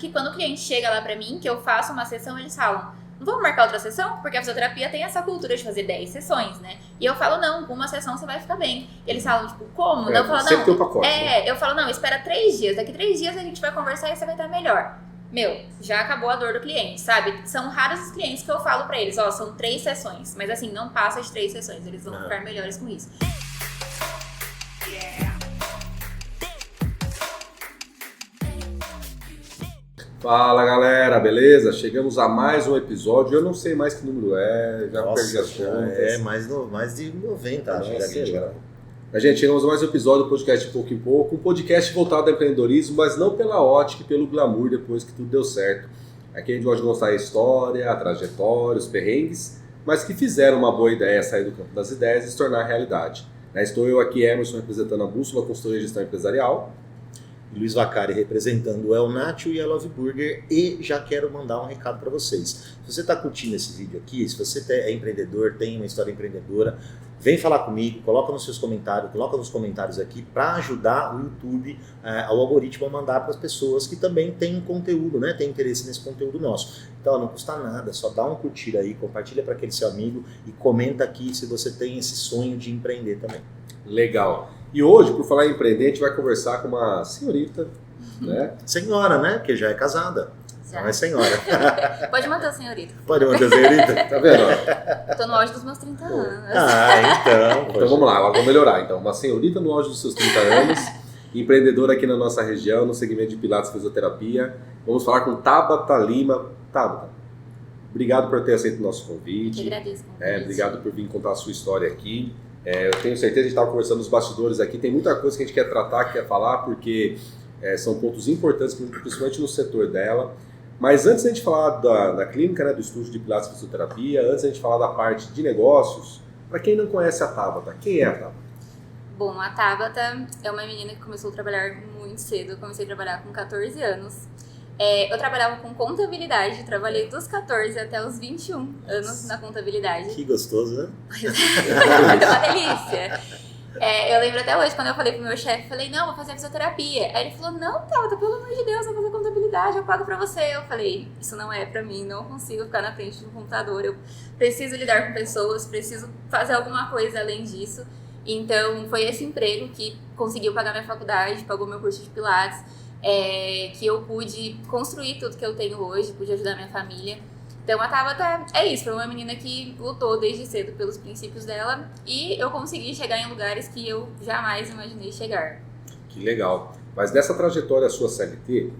Que quando o cliente chega lá pra mim, que eu faço uma sessão, eles falam, não vamos marcar outra sessão? Porque a fisioterapia tem essa cultura de fazer 10 sessões, né? E eu falo, não, com uma sessão você vai ficar bem. E eles falam, tipo, como? Eu falo, sempre tem um não. pacote, né? Eu falo, não, espera 3 dias. Daqui 3 dias a gente vai conversar e você vai estar melhor. Meu, já acabou a dor do cliente, sabe? São raros os clientes que eu falo pra eles, ó, são 3 sessões. Mas assim, não passa de 3 sessões, eles vão ficar melhores com isso. Fala galera, beleza? Chegamos a mais um episódio. Eu não sei mais que número é, já perdi as contas. Mais de 90, acho que era. Mas, gente, chegamos a mais um episódio do podcast de Pouco em Pouco. Um podcast voltado ao empreendedorismo, mas não pela ótica e pelo glamour depois que tudo deu certo. Aqui a gente gosta de mostrar a história, a trajetória, os perrengues, mas que fizeram uma boa ideia sair do campo das ideias e se tornar realidade. Estou eu aqui, Emerson, representando a Bússola Consultoria de Gestão Empresarial. Luiz Vacari representando o El Nacho e a Love Burger, e já quero mandar um recado para vocês. Se você está curtindo esse vídeo aqui, se você é empreendedor, tem uma história empreendedora, vem falar comigo, coloca nos seus comentários, coloca nos comentários aqui para ajudar o YouTube, ao algoritmo a mandar para as pessoas que também têm conteúdo, né? Tem interesse nesse conteúdo nosso. Então não custa nada, só dá um curtir aí, compartilha para aquele seu amigo e comenta aqui se você tem esse sonho de empreender também. Legal. E hoje, por falar em empreender, a gente vai conversar com uma senhorita, né? Senhora, né? Porque já é casada. Já. Não é senhora. Pode manter a senhorita. Pode manter a senhorita? Tá vendo? Tô no auge dos meus 30 anos. Então vamos lá, agora vamos melhorar. Então, uma senhorita no auge dos seus 30 anos, empreendedora aqui na nossa região, no segmento de Pilates e Fisioterapia. Vamos falar com Tabata Lima. Tabata, obrigado por ter aceito o nosso convite. Eu agradeço. Obrigado por vir contar a sua história aqui. Eu tenho certeza que a gente estava conversando nos bastidores aqui, tem muita coisa que a gente quer tratar, que quer falar, porque são pontos importantes, principalmente no setor dela. Mas antes da gente falar da clínica, né, do estúdio de Pilates e Fisioterapia, antes da gente falar da parte de negócios, para quem não conhece a Tabata, quem é a Tabata? Bom, a Tabata é uma menina que começou a trabalhar muito cedo. Eu comecei a trabalhar com 14 anos. Eu trabalhava com contabilidade, trabalhei dos 14 até os 21 anos na contabilidade. Que gostoso, né? É uma delícia. Eu lembro até hoje, quando eu falei pro meu chefe, falei, não, vou fazer fisioterapia. Aí ele falou, não, Tabata, pelo amor de Deus, vou fazer contabilidade, eu pago pra você. Eu falei, isso não é pra mim, não consigo ficar na frente de um computador, eu preciso lidar com pessoas, preciso fazer alguma coisa além disso. Então, foi esse emprego que conseguiu pagar minha faculdade, pagou meu curso de Pilates, que eu pude construir tudo que eu tenho hoje, pude ajudar minha família. Então a Tabata é isso, foi uma menina que lutou desde cedo pelos princípios dela e eu consegui chegar em lugares que eu jamais imaginei chegar. Que legal. Mas dessa trajetória sua CLT,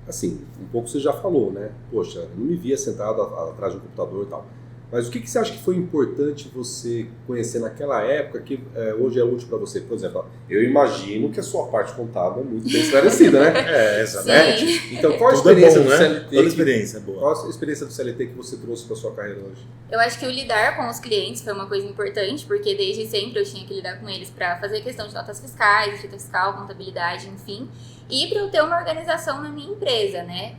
assim, um pouco você já falou, né? Poxa, eu não me via sentado atrás de um computador e tal. Mas o que você acha que foi importante você conhecer naquela época que hoje é útil para você? Por exemplo, eu imagino que a sua parte contábil é muito bem esclarecida, né? Exatamente. Sim. Então, qual a experiência do né? CLT? Toda experiência boa. Qual a experiência do CLT que você trouxe para sua carreira hoje? Eu acho que o lidar com os clientes foi uma coisa importante, porque desde sempre eu tinha que lidar com eles para fazer questão de notas fiscais, receita fiscal, contabilidade, enfim. E para eu ter uma organização na minha empresa, né?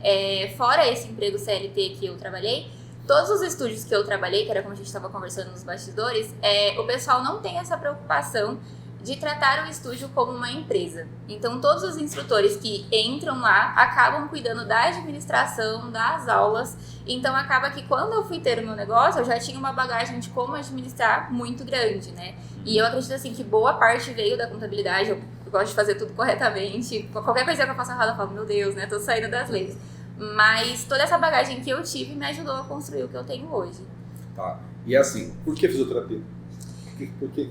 Fora esse emprego CLT que eu trabalhei, todos os estúdios que eu trabalhei, que era como a gente estava conversando nos bastidores, o pessoal não tem essa preocupação de tratar o estúdio como uma empresa. Então, todos os instrutores que entram lá acabam cuidando da administração, das aulas. Então, acaba que quando eu fui ter o meu negócio, eu já tinha uma bagagem de como administrar muito grande, né? E eu acredito, assim, que boa parte veio da contabilidade. Eu gosto de fazer tudo corretamente. Qualquer coisa que eu faça errado, eu falo, meu Deus, né? Tô saindo das leis. Mas toda essa bagagem que eu tive me ajudou a construir o que eu tenho hoje. Tá. E assim, por que fisioterapia? Por que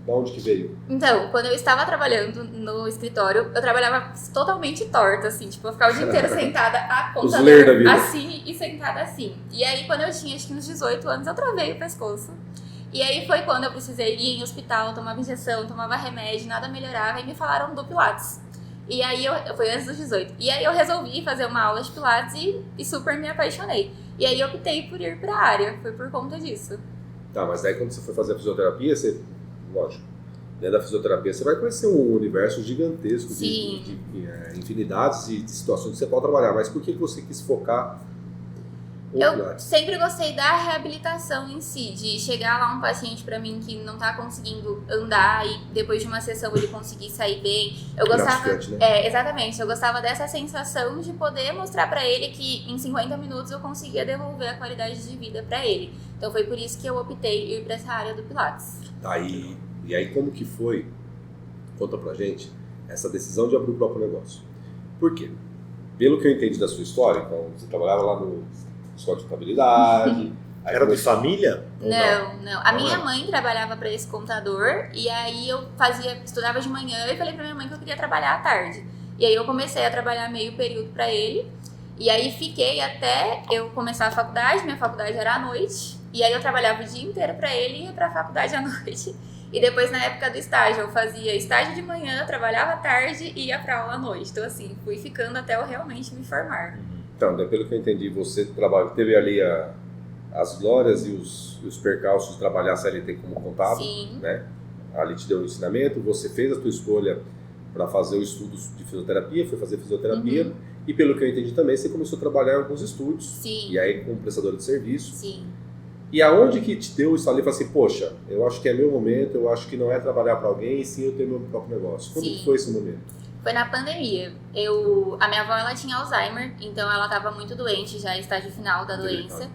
da onde que veio? Então, quando eu estava trabalhando no escritório, eu trabalhava totalmente torta, assim. Tipo, eu ficava o dia inteiro sentada a computador, assim, e sentada assim. E aí, quando eu tinha, acho que uns 18 anos, eu travei o pescoço. E aí foi quando eu precisei ir em hospital, tomava injeção, tomava remédio, nada melhorava, e me falaram do Pilates. E aí, foi antes dos 18. E aí eu resolvi fazer uma aula de Pilates e super me apaixonei. E aí eu optei por ir pra área, foi por conta disso. Tá, mas daí quando você foi fazer a fisioterapia, lógico, dentro da fisioterapia você vai conhecer um universo gigantesco de infinidades de situações que você pode trabalhar. Mas por que você quis focar Eu Pilates? sempre gostei da reabilitação em si, de chegar lá um paciente pra mim que não tá conseguindo andar e depois de uma sessão ele conseguir sair bem. Eu gostava, Gratificante, né? exatamente, eu gostava dessa sensação de poder mostrar pra ele que em 50 minutos eu conseguia devolver a qualidade de vida pra ele. Então foi por isso que eu optei ir pra essa área do Pilates. Tá, e aí como que foi, conta pra gente, essa decisão de abrir o próprio negócio? Por quê? Pelo que eu entendi da sua história, então você trabalhava lá no escola de contabilidade. aí Era de começou- família? Ou Não. A minha Não. mãe trabalhava para esse contador e aí eu estudava de manhã e falei pra minha mãe que eu queria trabalhar à tarde. E aí eu comecei a trabalhar meio período para ele. E aí fiquei até eu começar a faculdade, minha faculdade era à noite. E aí eu trabalhava o dia inteiro para ele e ia pra faculdade à noite. E depois na época do estágio, eu fazia estágio de manhã, trabalhava à tarde e ia pra aula à noite. Então assim, fui ficando até eu realmente me formar. Então, pelo que eu entendi, você teve ali as glórias e os percalços de trabalhar a CLT como contábil, Sim. né? Ali te deu um ensinamento, você fez a tua escolha para fazer o estudo de fisioterapia, foi fazer fisioterapia, e pelo que eu entendi também, você começou a trabalhar em alguns estúdios, Sim. e aí como prestadora de serviço. Sim. E aonde que te deu isso ali? Falei assim, poxa, eu acho que é meu momento, eu acho que não é trabalhar para alguém, e sim eu ter meu próprio negócio. Como Sim. que foi esse momento? Foi na pandemia. A minha avó, ela tinha Alzheimer, então ela estava muito doente, já estágio final da doença.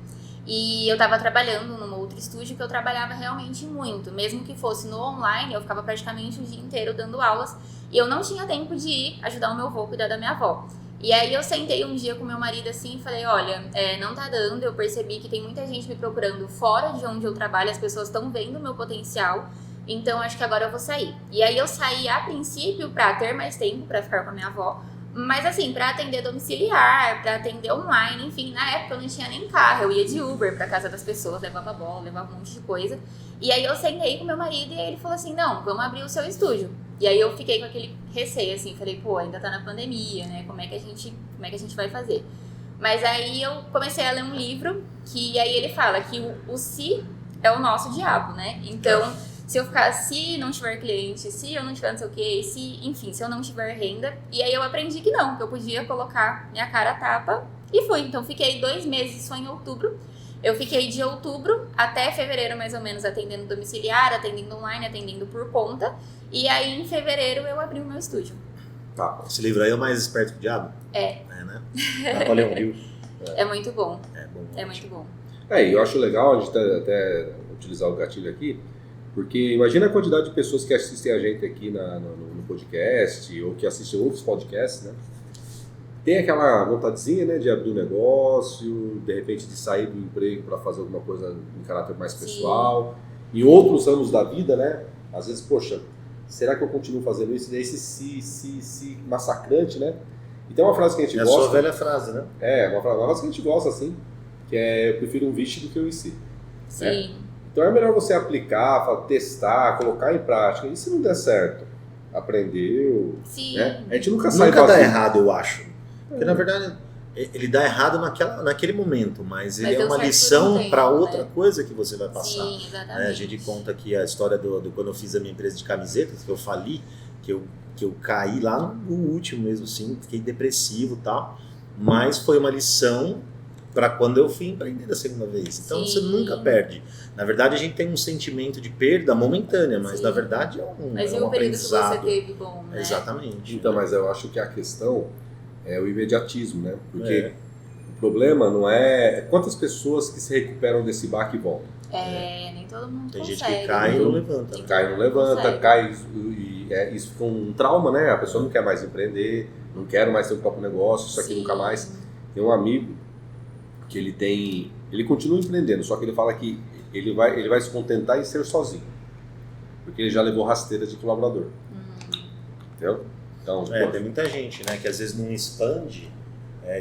E eu estava trabalhando num outro estúdio que eu trabalhava realmente muito. Mesmo que fosse no online, eu ficava praticamente o dia inteiro dando aulas. E eu não tinha tempo de ir ajudar o meu avô a cuidar da minha avó. E aí eu sentei um dia com meu marido assim e falei, olha, não tá dando, eu percebi que tem muita gente me procurando fora de onde eu trabalho, as pessoas estão vendo o meu potencial. Então, acho que agora eu vou sair. E aí eu saí a princípio pra ter mais tempo pra ficar com a minha avó. Mas assim, pra atender domiciliar, pra atender online, enfim, na época eu não tinha nem carro. Eu ia de Uber pra casa das pessoas, levava bola, levava um monte de coisa. E aí eu sentei com meu marido e aí ele falou assim, não, vamos abrir o seu estúdio. E aí eu fiquei com aquele receio, assim, falei, pô, ainda tá na pandemia, né? Como é que a gente vai fazer? Mas aí eu comecei a ler um livro que aí ele fala que o se é o nosso diabo, né? Então, se não tiver cliente, se eu não tiver não sei o quê, se eu não tiver renda. E aí eu aprendi que não, que eu podia colocar minha cara a tapa e fui. Então fiquei 2 meses só em outubro. Eu fiquei de outubro até fevereiro mais ou menos atendendo domiciliar, atendendo online, atendendo por conta. E aí em fevereiro eu abri o meu estúdio. Tá. Esse livro aí é o Mais Esperto que o Diabo? É. É, né? Napoleão Hill. É muito bom, É bom. é muito bom. E eu acho legal a gente até utilizar o gatilho aqui, porque imagina a quantidade de pessoas que assistem a gente aqui no podcast, ou que assistem outros podcasts, né? Tem aquela vontadezinha, né, de abrir um negócio, de repente de sair do emprego para fazer alguma coisa em caráter mais pessoal. Em outros anos da vida, né, às vezes, poxa, será que eu continuo fazendo isso? E daí se massacrante, né? E tem uma frase que a gente É a gosta. sua velha frase, né? Uma frase que a gente gosta, assim, que é eu prefiro um vixe do que um IC. Sim. Então é melhor você aplicar, testar, colocar em prática. E se não der certo? Aprendeu, Sim. né? A gente nunca sai Nunca dá vazio. errado, eu acho. Porque na verdade ele dá errado naquele momento, mas ele é deu uma certo por lição um tempo, para outra né? coisa que você vai passar. Sim, exatamente. A gente conta aqui a história do quando eu fiz a minha empresa de camisetas, que eu fali, que eu caí lá no último mesmo, assim, fiquei depressivo e tal, mas foi uma lição para quando eu fui empreender da segunda vez. Então Sim. você nunca perde. Na verdade a gente tem um sentimento de perda momentânea, mas Sim. na verdade Mas é e um o período que você aprendizado. teve bom, né? Exatamente. Então, mas eu acho que a questão é o imediatismo, né? Porque É. o problema não é quantas pessoas que se recuperam desse baque e voltam. Nem todo mundo Tem consegue. gente que cai e né? não levanta. Cai, não levanta, Consegue. cai e isso fica um trauma, né? A pessoa não quer mais empreender, não quer mais ter o próprio negócio, isso aqui Sim. nunca mais. Tem um amigo que ele continua empreendendo, só que ele fala que ele vai se contentar em ser sozinho, porque ele já levou rasteira de colaborador, entendeu? Então, Tem muita gente, né, que às vezes não expande.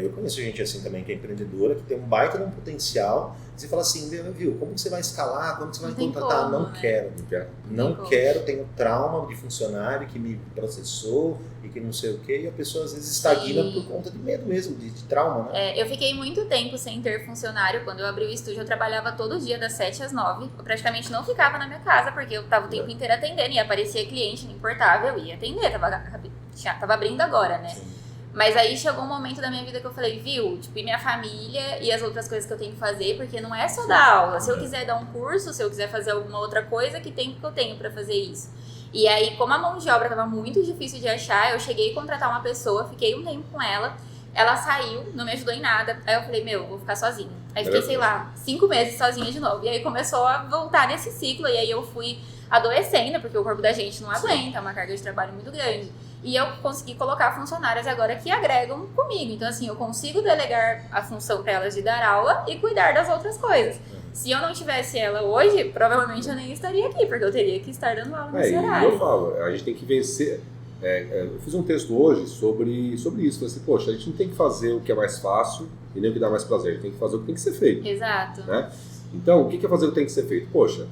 Eu conheço gente assim também que é empreendedora, que tem um baita de um potencial. Você fala assim, viu, como que você vai escalar? Como que você vai Não tem contratar? como, Não né? quero. não quer. Não como. quero, tenho trauma de funcionário que me processou e que não sei o quê. E a pessoa às vezes estagna Sim. por conta de medo mesmo, de trauma, né? Eu fiquei muito tempo sem ter funcionário. Quando eu abri o estúdio, eu trabalhava todo dia das 7 às 9. Eu praticamente não ficava na minha casa, porque eu tava o tempo inteiro atendendo. E aparecia cliente, não importava, eu ia atender. Tava abrindo agora, né? Sim. Mas aí chegou um momento da minha vida que eu falei, viu, tipo, e minha família e as outras coisas que eu tenho que fazer, porque não é só dar aula. Se eu quiser dar um curso, se eu quiser fazer alguma outra coisa, que tempo que eu tenho pra fazer isso? E aí, como a mão de obra tava muito difícil de achar, eu cheguei a contratar uma pessoa, fiquei um tempo com ela, ela saiu, não me ajudou em nada. Aí eu falei, vou ficar sozinha. Aí fiquei, sei lá, 5 meses sozinha de novo. E aí começou a voltar nesse ciclo, e aí eu fui adoecendo, porque o corpo da gente não aguenta, é uma carga de trabalho muito grande. E eu consegui colocar funcionárias agora que agregam comigo. Então, assim, eu consigo delegar a função para elas de dar aula e cuidar das outras coisas. Se eu não tivesse ela hoje, provavelmente eu nem estaria aqui, porque eu teria que estar dando aula nesse horário. E eu falo, a gente tem que vencer. Eu fiz um texto hoje sobre isso. Falei assim, poxa, a gente não tem que fazer o que é mais fácil e nem o que dá mais prazer. A gente tem que fazer o que tem que ser feito. Exato. Né? Então, o que é fazer o que tem que ser feito? Poxa,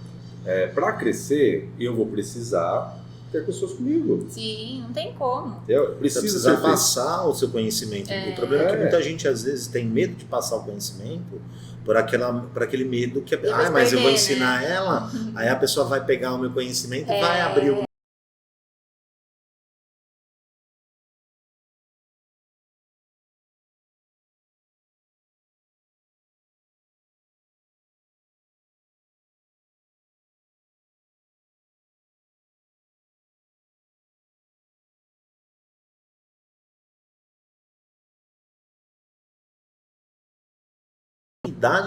para crescer, eu vou precisar ter pessoas comigo. Sim, não tem como. Precisa passar o seu conhecimento. O problema é que muita gente às vezes tem medo de passar o conhecimento por aquele medo que mas eu vou ensinar ela, aí a pessoa vai pegar o meu conhecimento e vai abrir o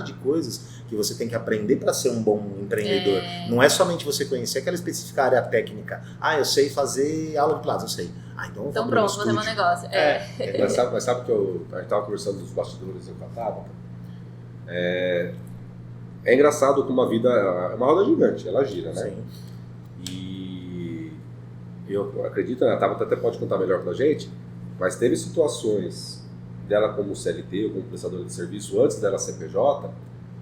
de coisas que você tem que aprender para ser um bom empreendedor. Não é somente você conhecer aquela específica área técnica. Eu sei fazer aula de Pilates, eu sei. Então pronto, vou ter um negócio. Mas sabe que a gente estava conversando dos bastidores com a Tabata? É engraçado como a vida é uma roda gigante, ela gira, né? Sim. E eu acredito, a Tabata até pode contar melhor pra gente, mas teve situações dela como CLT ou como prestadora de serviço antes dela ser PJ,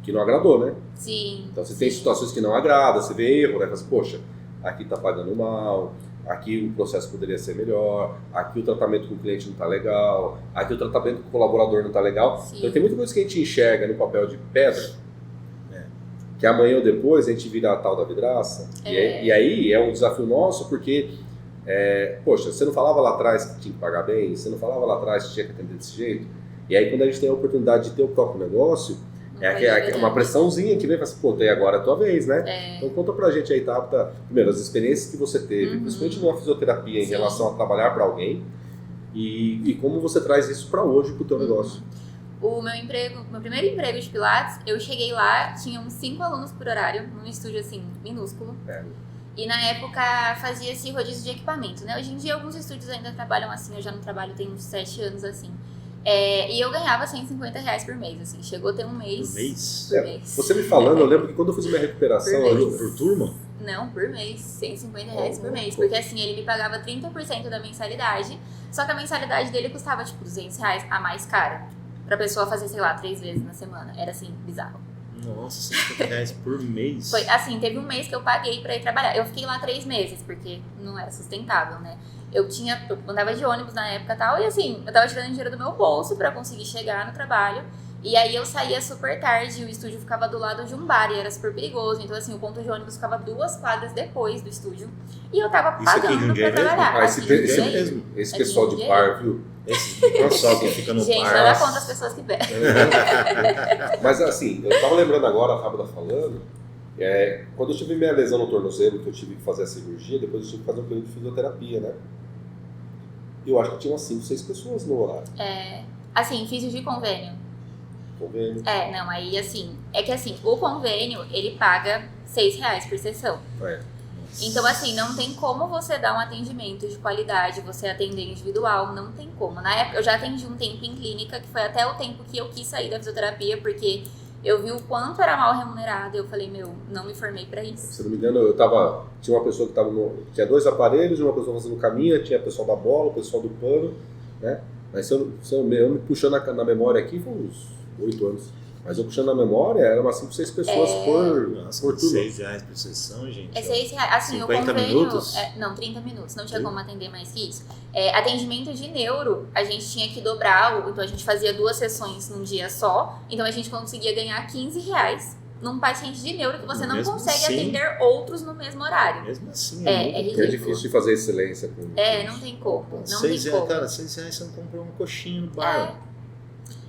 que não agradou, né? Sim. Então você tem situações que não agradam, você vê erro, né? Você fala, poxa, aqui tá pagando mal, aqui o processo poderia ser melhor, aqui o tratamento com o cliente não tá legal, aqui o tratamento com o colaborador não tá legal. Sim. Então tem muita coisa que a gente enxerga no papel de pedra, que amanhã ou depois a gente vira a tal da vidraça. E aí é um desafio nosso, porque poxa, você não falava lá atrás que tinha que pagar bem, você não falava lá atrás que tinha que atender desse jeito, e aí quando a gente tem a oportunidade de ter o próprio negócio, uma pressãozinha que vem e fala assim, pô, tem agora a tua vez, né? Então conta pra gente aí, Tabata, primeiro, as experiêncies que você teve, principalmente numa fisioterapia em relação a trabalhar para alguém, e como você traz isso para hoje, pro teu negócio. O meu primeiro emprego de Pilates, eu cheguei lá, tinha uns 5 alunos por horário, num estúdio assim, minúsculo. E na época fazia esse rodízio de equipamento, né? Hoje em dia alguns estúdios ainda trabalham assim, eu já não trabalho, tem uns 7 anos assim. E eu ganhava R$150 por mês, assim, chegou a ter um mês. Por mês? Por mês. Você me falando, eu lembro que quando eu fiz minha recuperação... Por turma? Não, por mês, R$150 por mês, porque assim, ele me pagava 30% da mensalidade, só que a mensalidade dele custava tipo R$200 a mais cara, pra pessoa fazer, sei lá, 3 vezes na semana, era assim, bizarro. Nossa, R$150 por mês? Foi assim, teve um mês que eu paguei pra ir trabalhar, eu fiquei lá 3 meses, porque não era sustentável, né? Eu andava de ônibus na época e tal, e assim, eu tava tirando dinheiro do meu bolso pra conseguir chegar no trabalho. E aí eu saía super tarde, o estúdio ficava do lado de um bar e era super perigoso. Então assim, o ponto de ônibus ficava 2 quadras depois do estúdio. E eu tava pagando pra trabalhar. Esse pessoal de bar, viu? Só quem fica no gente, bar. nada contra as pessoas que bebem. Mas assim, eu tava lembrando agora, a Tabata falando, quando eu tive minha lesão no tornozelo, que eu tive que fazer a cirurgia, depois eu tive que fazer um período de fisioterapia, né? Eu acho que tinha umas 5, 6 pessoas no horário. Assim, fiz de convênio. Convênio? Não, aí assim, é que assim, o convênio, ele paga R$6 por sessão. Então assim, não tem como você dar um atendimento de qualidade, você atender individual, não tem como. Na época, eu já atendi um tempo em clínica, que foi até o tempo que eu quis sair da fisioterapia, porque eu vi o quanto era mal remunerado, eu falei, não me formei pra isso. Se não me engano, tinha uma pessoa que tinha 2 aparelhos, uma pessoa fazendo caminha, tinha o pessoal da bola, o pessoal do pano, né? Mas se eu me puxando na memória aqui, foi uns 8 anos. Mas eu puxando na memória, eram umas 5, 6 pessoas por turno. R$6 por sessão, gente. R$6. Assim, 50 o convênio, minutos? Não, 30 minutos. Não tinha como atender mais que isso. Atendimento de neuro, a gente tinha que dobrar. Então a gente fazia 2 sessões num dia só. Então a gente conseguia ganhar R$15 num paciente de neuro que você não Mesmo consegue assim. atender outros no mesmo horário. Mesmo assim, É muito ridículo. É difícil de fazer excelência com. Não tem como. Não R$6, tem como. cara, R$6 você não comprou uma coxinha no bar.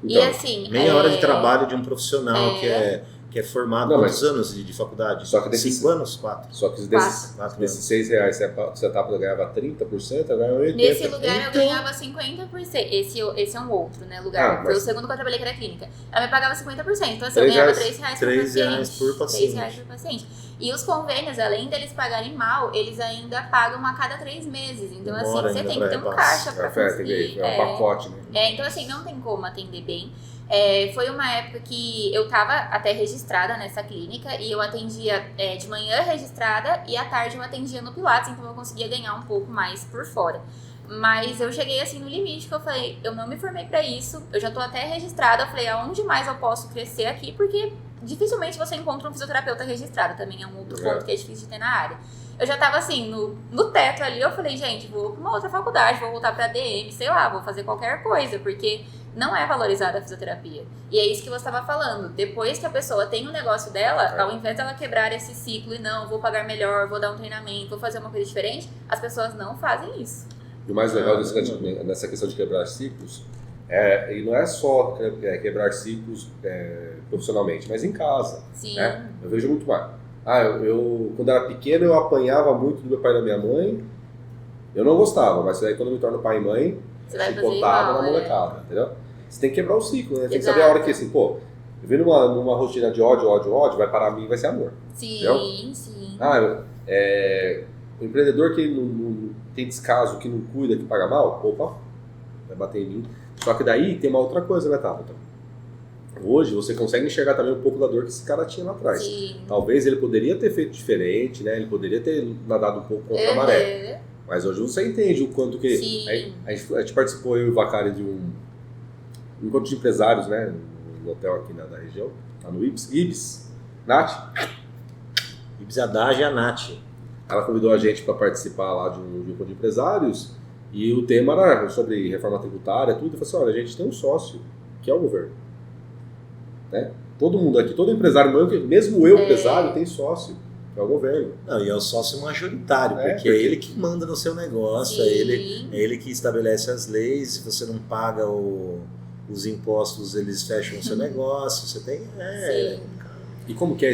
E Então, assim. Meia hora de trabalho de um profissional É. que é formado Não, quantos anos de faculdade? Só que desses- 5 anos? 4? Só que Quatro desses anos. R$6 você ganhava 30%, eu ganhava 80%. Nesse lugar eu Então- ganhava 50%. Esse é um outro, né, lugar. Ah, Foi o mas- segundo que eu trabalhei que era clínica. Ela me pagava 50%. Então assim, eu Três ganhava reais. R$3 por R$3 paciente. por paciente. R$3 por paciente. E os convênios, além deles pagarem mal, eles ainda pagam a cada 3 meses. Então Demora assim, você ainda tem pra que ter um repasse. caixa pra Tem conseguir. é um pacote, né? Então assim, não tem como atender bem. Foi uma época que eu tava até registrada nessa clínica e eu atendia de manhã registrada e à tarde eu atendia no Pilates, então eu conseguia ganhar um pouco mais por fora. Mas eu cheguei assim no limite que eu falei, eu não me formei pra isso, eu já tô até registrada, eu falei, aonde mais eu posso crescer aqui, porque dificilmente você encontra um fisioterapeuta registrado, também é um outro ponto que é difícil de ter na área. Eu já tava assim, no teto ali, eu falei, gente, vou pra uma outra faculdade, vou voltar pra DM, sei lá, vou fazer qualquer coisa, porque não é valorizada a fisioterapia. E é isso que você estava falando. Depois que a pessoa tem o negócio dela, ao invés dela quebrar esse ciclo e não, vou pagar melhor, vou dar um treinamento, vou fazer uma coisa diferente, as pessoas não fazem isso. E o mais legal nessa questão de quebrar ciclos, e não é só quebrar ciclos profissionalmente, mas em casa. Sim. Né? Eu vejo muito mais. Eu quando era pequeno, eu apanhava muito do meu pai e da minha mãe. Eu não gostava, mas aí quando eu me torno pai e mãe, Você vai fazer chicotada igual, na molecada, entendeu? Você tem que quebrar o ciclo, né? Tem que Exato. saber a hora que, assim, pô, eu vi numa rotina de ódio, vai parar a mim e vai ser amor. Sim, sim. O empreendedor que não tem descaso, que não cuida, que paga mal, opa, vai bater em mim. Só que daí tem uma outra coisa, né, Tabata? Hoje você consegue enxergar também um pouco da dor que esse cara tinha lá atrás. Sim. Talvez ele poderia ter feito diferente, né? Ele poderia ter nadado um pouco contra a maré. Mas hoje você entende o quanto que... Sim. A gente participou, eu e o Vacari, de um encontro de empresários, né? No hotel aqui da região, lá no Ibis. Nath. Ibis Haddad e a Nath. Ela convidou a gente para participar lá de um encontro de empresários e o tema era sobre reforma tributária, tudo. E falou assim, olha, a gente tem um sócio, que é o governo. Né? Todo mundo aqui, todo empresário, mesmo eu, empresário, tem sócio. É o governo. Não, e é o sócio majoritário, porque é ele que manda no seu negócio, é ele que estabelece as leis, se você não paga os impostos, eles fecham o seu negócio, você tem... Sim. E como que é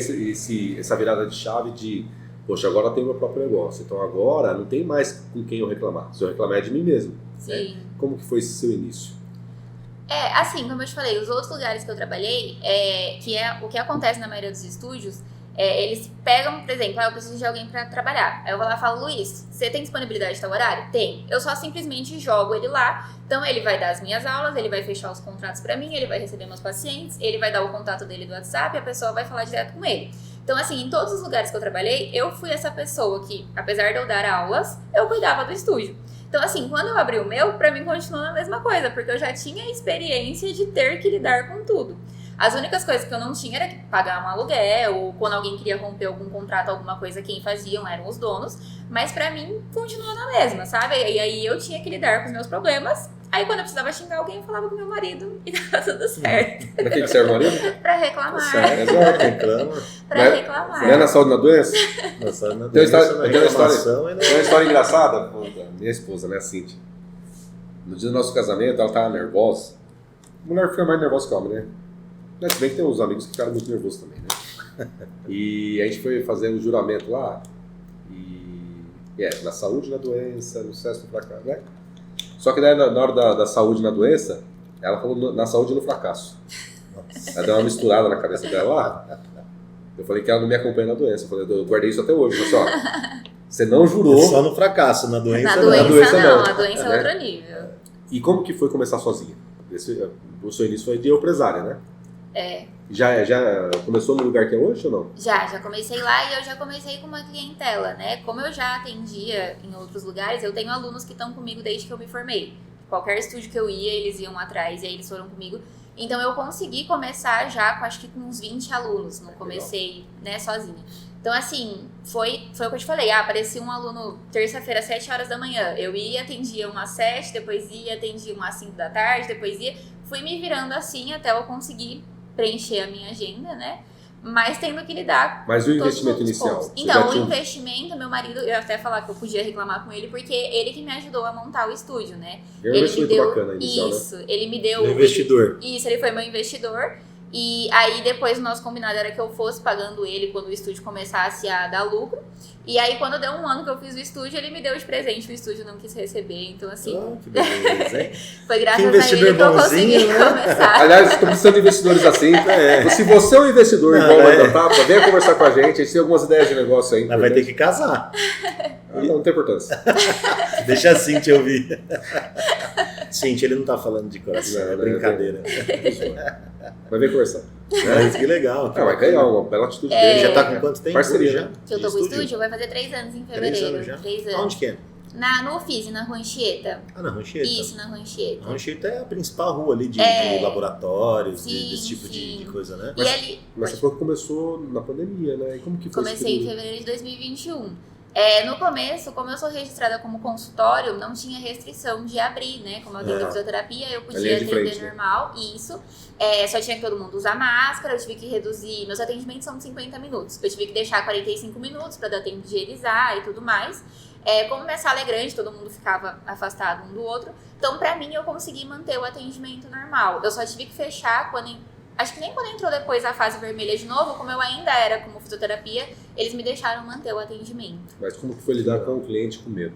essa virada de chave de, poxa, agora eu tenho meu próprio negócio, então agora não tem mais com quem eu reclamar, se eu reclamar é de mim mesmo. Sim. Né? Como que foi esse seu início? Assim, como eu te falei, os outros lugares que eu trabalhei, que é o que acontece na maioria dos estúdios, eles pegam, por exemplo, eu preciso de alguém pra trabalhar. Aí eu vou lá e falo, Luiz, você tem disponibilidade de tal horário? Tem. Eu só simplesmente jogo ele lá. Então ele vai dar as minhas aulas, ele vai fechar os contratos pra mim, ele vai receber meus pacientes, ele vai dar o contato dele do WhatsApp e a pessoa vai falar direto com ele. Então, assim, em todos os lugares que eu trabalhei, eu fui essa pessoa que, apesar de eu dar aulas, eu cuidava do estúdio. Então, assim, quando eu abri o meu, pra mim continuou a mesma coisa, porque eu já tinha a experiência de ter que lidar com tudo. As únicas coisas que eu não tinha era que pagar um aluguel, ou quando alguém queria romper algum contrato, alguma coisa, quem faziam eram os donos. Mas pra mim, continuou na mesma, sabe? E aí eu tinha que lidar com os meus problemas. Aí quando eu precisava xingar alguém, eu falava com meu marido e tava tudo certo. Pra que serve o marido? Pra reclamar. Certo, reclama. Pra reclamar. Não é na saúde na doença? Nossa, na Tem reclamação e uma história engraçada. Minha esposa, né, a Cintia. No dia do nosso casamento, ela tava nervosa. A mulher fica mais nervosa que o homem, né? Mas bem que tem uns amigos que ficaram muito nervosos também, né? E a gente foi fazer um juramento lá. Na saúde, na doença, no sucesso, no fracasso, né? Só que daí, na hora da saúde e na doença, ela falou na saúde e no fracasso. Ela deu uma misturada na cabeça dela lá. Eu falei que ela não me acompanha na doença. Eu guardei isso até hoje. Eu falei assim, ó, você não jurou... Só no fracasso, na doença Na não. doença não, não. a doença é Né? outro nível. E como que foi começar sozinha? O seu início foi de empresária, né? Já começou no lugar que é hoje ou não? Já comecei lá e eu já comecei com uma clientela, né? Como eu já atendia em outros lugares, eu tenho alunos que estão comigo desde que eu me formei. Qualquer estúdio que eu ia, eles iam atrás e aí eles foram comigo. Então eu consegui começar já com acho que com uns 20 alunos, não comecei, né, sozinha. Então assim, foi o que eu te falei, aparecia um aluno terça-feira às 7 horas da manhã, eu ia, atendia um às 7, depois ia, atendia um às 5 da tarde, depois ia, fui me virando assim até eu conseguir preencher a minha agenda, né? mas tendo que lidar Mas o com todos os investimento outros inicial? pontos. Você Então, já o tinha um- investimento, meu marido, eu ia até falar que eu podia reclamar com ele, porque ele que me ajudou a montar o estúdio, né? É um Ele me investimento deu bacana inicial, né? isso, ele me deu O investidor. Isso, ele foi meu investidor. E aí depois o nosso combinado era que eu fosse pagando ele quando o estúdio começasse a dar lucro. E aí quando deu um ano que eu fiz o estúdio, ele me deu de presente, o estúdio não quis receber. Então assim, Que beleza, hein? foi graças Que a investidor ele que eu consegui bonzinho, né? começar. Aliás, estou precisando de investidores assim. Se você é um investidor Não, igual o é. Manda Tapa, venha conversar com a gente. A gente tem algumas ideias de negócio aí. Mas vai ter que casar. Não tem importância. Deixa a Cintia ouvir. Cintia, ele não tá falando de coração, Não, é não, brincadeira. Mas vem conversar. Mas que legal. Vai ganhar uma bela atitude É. Ele dele. já tá com quanto tempo? Parceria, já? né? Que eu tô De com o estúdio, vai fazer 3 anos em 3 fevereiro. anos já? 3 anos. Onde que é? No Uffizi, na Rua Anchieta. Ah, na Rancheta. Isso, na Rua Anchieta. A Rancheta é a principal rua ali de laboratórios, desse tipo de coisa, né? E ali, Mas você falou que começou na pandemia, né? E como que foi esse comecei em período? fevereiro de 2021. No começo, como eu sou registrada como consultório, não tinha restrição de abrir, né? Como eu atendo fisioterapia, eu linha podia de atender frente, né? normal, isso. Só tinha que todo mundo usar máscara, eu tive que reduzir, meus atendimentos são de 50 minutos. Eu tive que deixar 45 minutos para dar tempo de higienizar e tudo mais. Como minha sala é grande, todo mundo ficava afastado um do outro. Então, pra mim, eu consegui manter o atendimento normal. Eu só tive que fechar acho que nem quando entrou depois a fase vermelha de novo, como eu ainda era como fisioterapia, eles me deixaram manter o atendimento. Mas como que foi lidar com o cliente com medo?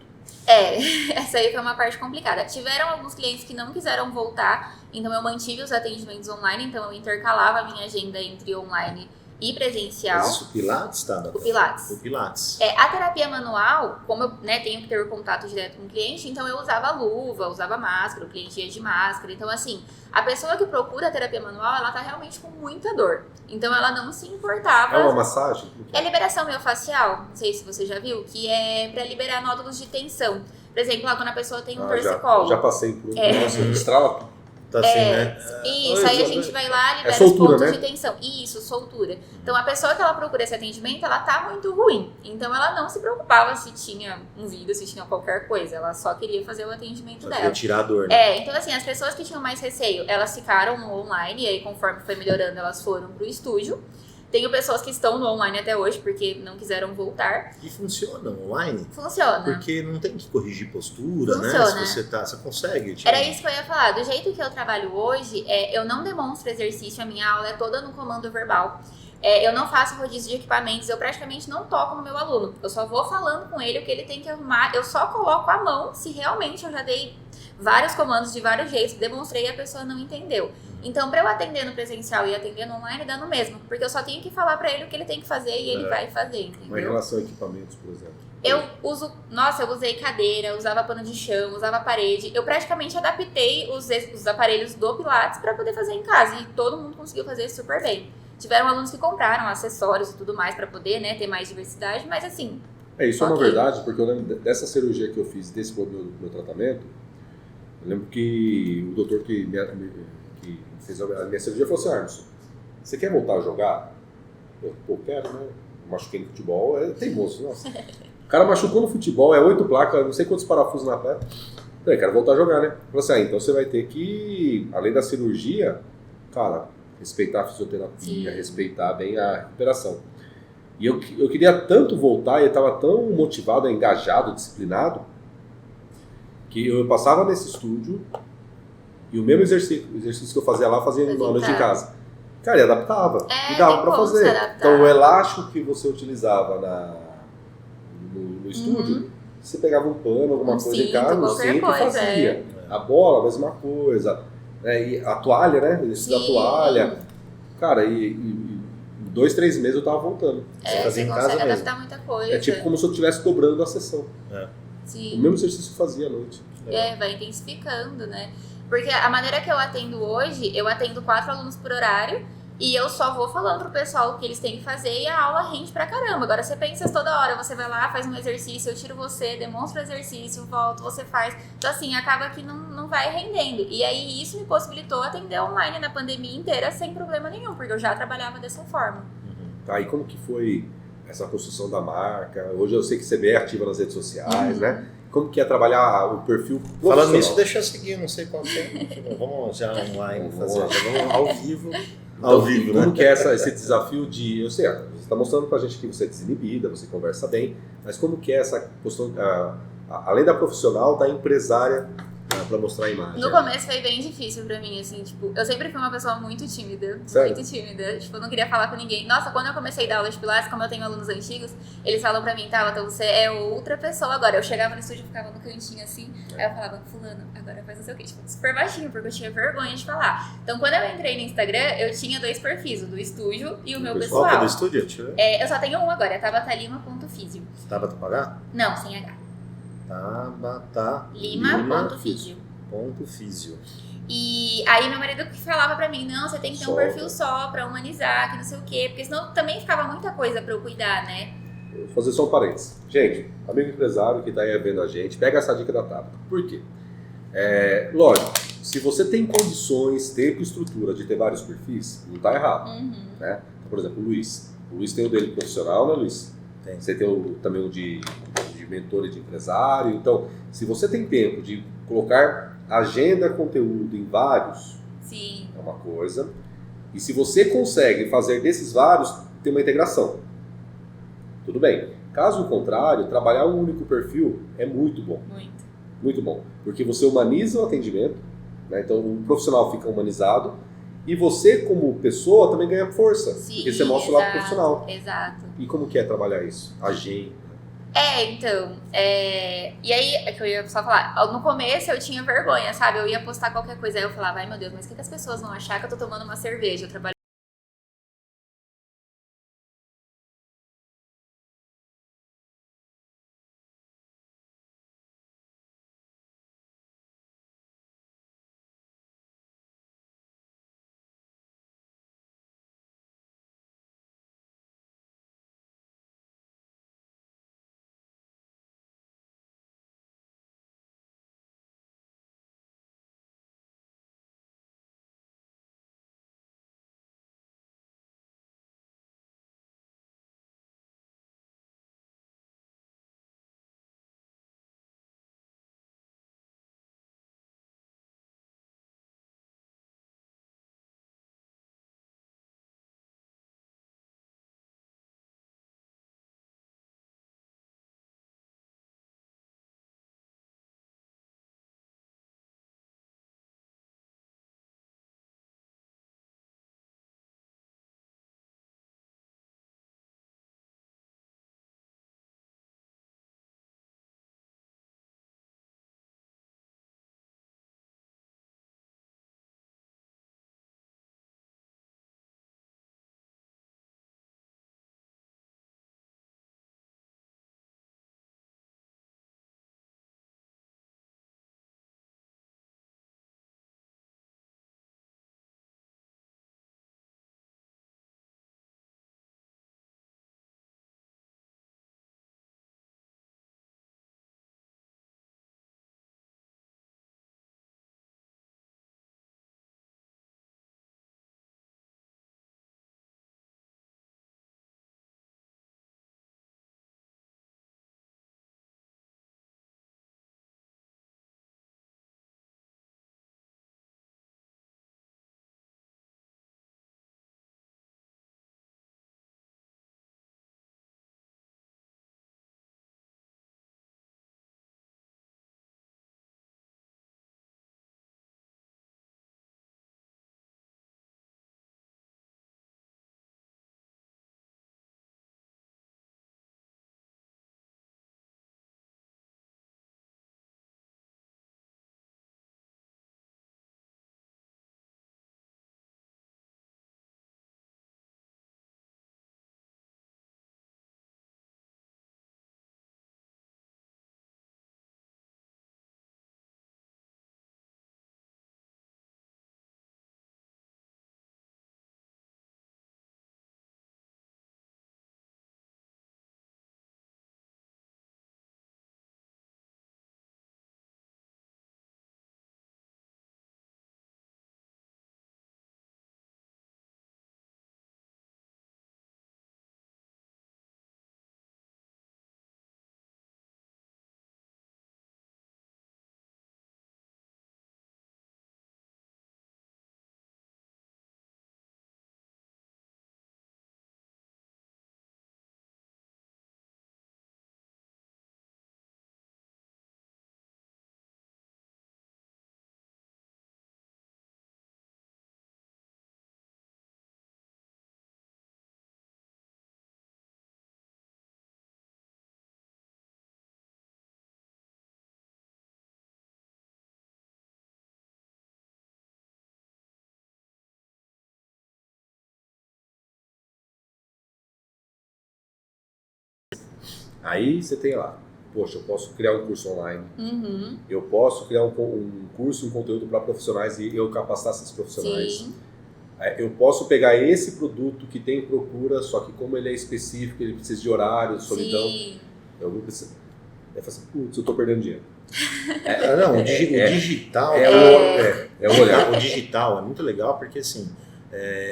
Essa aí foi uma parte complicada. Tiveram alguns clientes que não quiseram voltar, então eu mantive os atendimentos online, então eu intercalava a minha agenda entre online e presencial. Mas isso Pilates, tá? O Pilates. O Pilates. A terapia manual, como eu tenho que ter contato direto com o cliente, então eu usava luva, usava máscara, o cliente ia de máscara. Então, assim, a pessoa que procura a terapia manual, ela tá realmente com muita dor. Então, ela não se importava. É uma massagem? É liberação miofascial, não sei se você já viu, que é pra liberar nódulos de tensão. Por exemplo, lá quando a pessoa tem um torcicolo. Já passei por Nossa, estrala. Tá assim, né? Isso, aí a gente vai lá e libera soltura, os pontos né? de tensão. Isso, soltura. Então a pessoa que ela procura esse atendimento, ela tá muito ruim. Então ela não se preocupava se tinha um vírus, se tinha qualquer coisa. Ela só queria fazer o atendimento Só dela. queria tirar a dor, né? Então assim, as pessoas que tinham mais receio, elas ficaram no online. E aí conforme foi melhorando, elas foram pro estúdio. Tenho pessoas que estão no online até hoje, porque não quiseram voltar. E funciona online? Funciona. Porque não tem que corrigir postura, né? Funciona. Se você consegue. Era isso que eu ia falar. Do jeito que eu trabalho hoje, eu não demonstro exercício, a minha aula é toda no comando verbal. Eu não faço rodízio de equipamentos, eu praticamente não toco no meu aluno. Eu só vou falando com ele o que ele tem que arrumar. Eu só coloco a mão se realmente eu já dei vários comandos de vários jeitos, demonstrei e a pessoa não entendeu. Então, pra eu atender no presencial e atender no online, dá no mesmo. Porque eu só tenho que falar pra ele o que ele tem que fazer e ele vai fazer, Mas em entendeu? relação a equipamentos, por exemplo. Eu usei cadeira, usava pano de chão, usava parede. Eu praticamente adaptei os aparelhos do Pilates pra poder fazer em casa. E todo mundo conseguiu fazer super bem. Tiveram alunos que compraram acessórios e tudo mais pra poder, né, ter mais diversidade. Mas assim, Isso é uma Ok. verdade, porque eu lembro dessa cirurgia que eu fiz, desse meu tratamento, eu lembro que o doutor que fez a minha cirurgia falou assim, Arnson, você quer voltar a jogar? Eu quero, né? Eu machuquei no futebol, é teimoso, nossa. O cara machucou no futebol, 8 placas, não sei quantos parafusos na perna. Falei, quero voltar a jogar, né? Falei assim, então você vai ter que, além da cirurgia, cara, respeitar a fisioterapia, Sim. respeitar bem a recuperação. E eu queria tanto voltar, e eu estava tão motivado, engajado, disciplinado, que eu passava nesse estúdio e o mesmo exercício que eu fazia lá, eu fazia na noite em casa. Cara, e adaptava. E dava tem para como se fazer. adaptar. Então, o elástico que você utilizava no estúdio, você pegava um pano, alguma coisa em cinto, casa, um qualquer cinto e coisa, fazia. A bola, a mesma coisa. E a toalha, né? O exercício da toalha. Cara, em 2, 3 meses eu tava voltando. Você fazia em você casa consegue mesmo. adaptar muita coisa. É tipo como se eu estivesse dobrando a sessão. O Sim. mesmo exercício que eu fazia à noite. Vai intensificando, né? Porque a maneira que eu atendo hoje, eu atendo 4 alunos por horário e eu só vou falando pro pessoal o que eles têm que fazer e a aula rende pra caramba. Agora você pensa toda hora, você vai lá, faz um exercício, eu tiro você, demonstro o exercício, volto, você faz. Então assim, acaba que não vai rendendo. E aí isso me possibilitou atender online na pandemia inteira sem problema nenhum, porque eu já trabalhava dessa forma. Tá, e como que foi essa construção da marca? Hoje eu sei que você é bem ativa nas redes sociais, né? Como que é trabalhar o perfil profissional? Falando nisso, deixa eu seguir, não sei qual que é. Vamos já online fazer, já vamos ao vivo. Ao vivo, como né? que é esse desafio de... Eu sei, você está mostrando pra gente que você é desinibida, você conversa bem, mas como que é essa questão, além da profissional, da empresária, para mostrar a imagem? No começo foi bem difícil pra mim, assim, tipo, eu sempre fui uma pessoa muito tímida. Sério? Muito tímida. Tipo, eu não queria falar com ninguém. Nossa, quando eu comecei a dar aula de Pilates, como eu tenho alunos antigos, eles falam pra mim, tá, então você é outra pessoa agora. Eu chegava no estúdio, ficava no cantinho assim, aí eu falava, fulano, agora faz não sei o quê. Tipo, super baixinho, porque eu tinha vergonha de falar. Então, quando eu entrei no Instagram, eu tinha 2 perfis, o do estúdio e o meu pessoal. Qual que é do estúdio? Deixa eu ver. Eu só tenho um agora, é tabatalima.fisio. Tabata pagar? Não, sem H. Lima.fisio. Ponto físio. E aí meu marido que falava pra mim, não, você tem que ter um Solta. perfil só pra humanizar, que não sei o quê, porque senão também ficava muita coisa pra eu cuidar, né? Vou fazer só um parênteses. Gente, amigo empresário que está aí vendo a gente, pega essa dica da Tabata. Por quê? Lógico, se você tem condições, tempo e estrutura de ter vários perfis, não está errado. Né? Então, por exemplo, o Luiz. O Luiz tem o dele profissional, né, Luiz? Tem. Você tem também o de mentor e de empresário. Então, se você tem tempo de colocar agenda, conteúdo em vários, Sim. é uma coisa. E se você consegue fazer desses vários, ter uma integração. Tudo bem. Caso contrário, trabalhar um único perfil é muito bom. Muito. Muito bom. Porque você humaniza o atendimento, né? Então o profissional fica humanizado e você, como pessoa, também ganha força. Sim, porque você mostra o lado profissional. Exato. E como que é trabalhar isso? Agenda. Então, e aí, é que eu ia só falar, no começo eu tinha vergonha, sabe? Eu ia postar qualquer coisa, aí eu falava, ai meu Deus, mas o que as pessoas vão achar que eu tô tomando uma cerveja? Eu trabalho Aí você tem lá, poxa, eu posso criar um curso online, Uhum. eu posso criar um curso, um conteúdo para profissionais e eu capacitar esses profissionais. Sim. Eu posso pegar esse produto que tem procura, só que como ele é específico, ele precisa de horário, solidão, Sim. eu vou precisar. Aí fala assim, putz, eu tô perdendo dinheiro. Não, o digital... O olhar. O digital é muito legal porque, assim,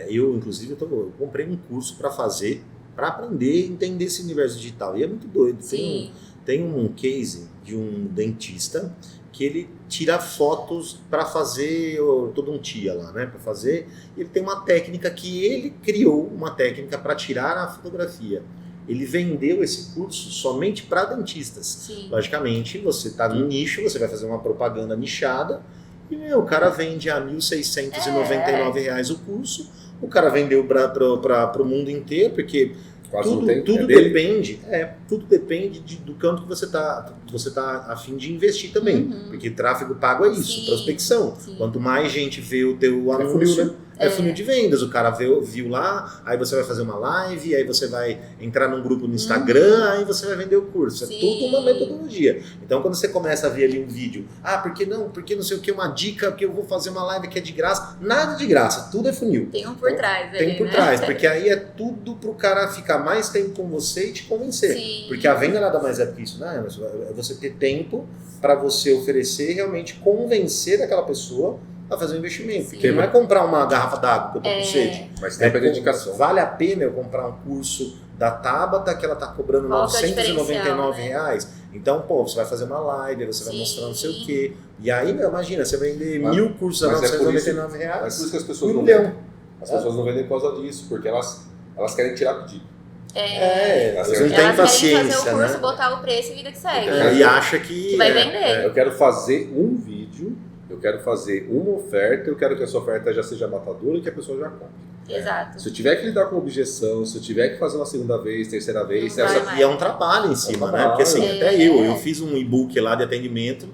eu, inclusive, eu comprei um curso para fazer, para aprender e entender esse universo digital. E é muito doido. Sim. Tem um case de um dentista que ele tira fotos para fazer todo um tia lá, né? Para fazer, ele tem uma técnica que ele criou, uma técnica para tirar a fotografia. Ele vendeu esse curso somente para dentistas. Sim. Logicamente, você está no nicho, você vai fazer uma propaganda nichada e o cara vende a R$ 1.699 o curso. O cara vendeu para o mundo inteiro, porque Quase tudo, não tem. tudo depende, tudo depende do canto que você tá a fim de investir também. Uhum. Porque tráfego pago é isso, Sim, prospecção. sim. Quanto mais gente vê o teu anúncio, funil, né? é funil de vendas. O cara viu lá, aí você vai fazer uma live, aí você vai entrar num grupo no Instagram, aí você vai vender o curso. Sim. É tudo uma metodologia. Então quando você começa a ver ali um vídeo, por que não? Porque não sei o que, uma dica, que eu vou fazer uma live que é de graça. Nada de graça, tudo é funil. Tem um por trás ali, Tem por né? trás, porque aí é tudo pro cara ficar mais tempo com você e te convencer. Sim. Porque a venda nada mais é do que isso, né? É você ter tempo para você oferecer e realmente convencer aquela pessoa a fazer um investimento. Sim. Porque não é comprar uma garrafa d'água que eu tô com sede. Mas tem a dedicação. Vale a pena eu comprar um curso da Tabata que ela tá cobrando Qual que é o R$999 diferencial, reais. Então, você vai fazer uma live, você vai Sim. mostrar não sei o quê. E aí, imagina, você vender 1000 cursos a mas é por isso- R$999 É por isso que as pessoas Um não milhão. vendem. As pessoas não vendem por causa disso, porque elas querem tirar pedido. Elas não Elas têm querem paciência, fazer o curso, né? botar o preço e vida que segue. E acha que vai vender. Eu quero fazer um vídeo, eu quero fazer uma oferta, eu quero que essa oferta já seja matadora e que a pessoa já compre. Exato. Se eu tiver que lidar com objeção, se eu tiver que fazer uma segunda vez, terceira vez, Não vai essa... mais. E é um trabalho em cima, né? Porque assim, É. até eu fiz um e-book lá de atendimento,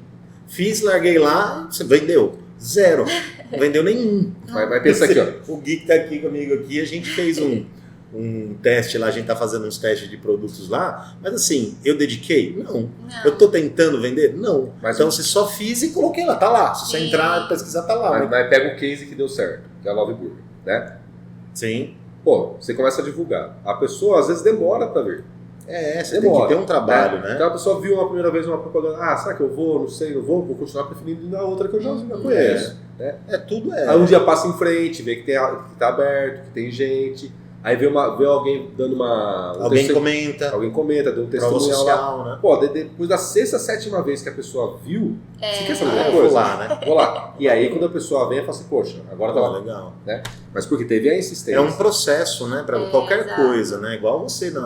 larguei lá, você vendeu. Zero. Não vendeu nenhum. Vai pensar aqui, ó. O Gui que tá aqui comigo aqui, a gente fez um teste lá, a gente tá fazendo uns testes de produtos lá, mas assim, eu dediquei? Não. Não. Eu tô tentando vender? Não. Mas então você só fiz e coloquei lá, tá lá. Se você Sim. entrar e pesquisar, tá lá. Mas pega o case que deu certo, que é a Love Burger, né? Sim. Pô, você começa a divulgar. A pessoa às vezes demora pra ver. Você tem que ter um trabalho, né? Então a pessoa viu uma primeira vez uma propaganda, será que eu vou? Não sei, não vou continuar preferindo ir na outra que eu já conheço. Tudo Aí um dia passa em frente, vê que tá aberto, que tem gente. Aí vê alguém dando uma... Alguém comenta. Alguém comenta, deu um Prova testemunho lá. social, né? Pô, depois da sexta, sétima vez que a pessoa viu, você quer saber uma Eu coisa? vou lá, né? Vou lá. E aí quando a pessoa vem, fala assim, poxa, agora tá lá. Legal. Mas porque teve a insistência. É um processo, né? Pra qualquer exato. coisa, né? Igual você no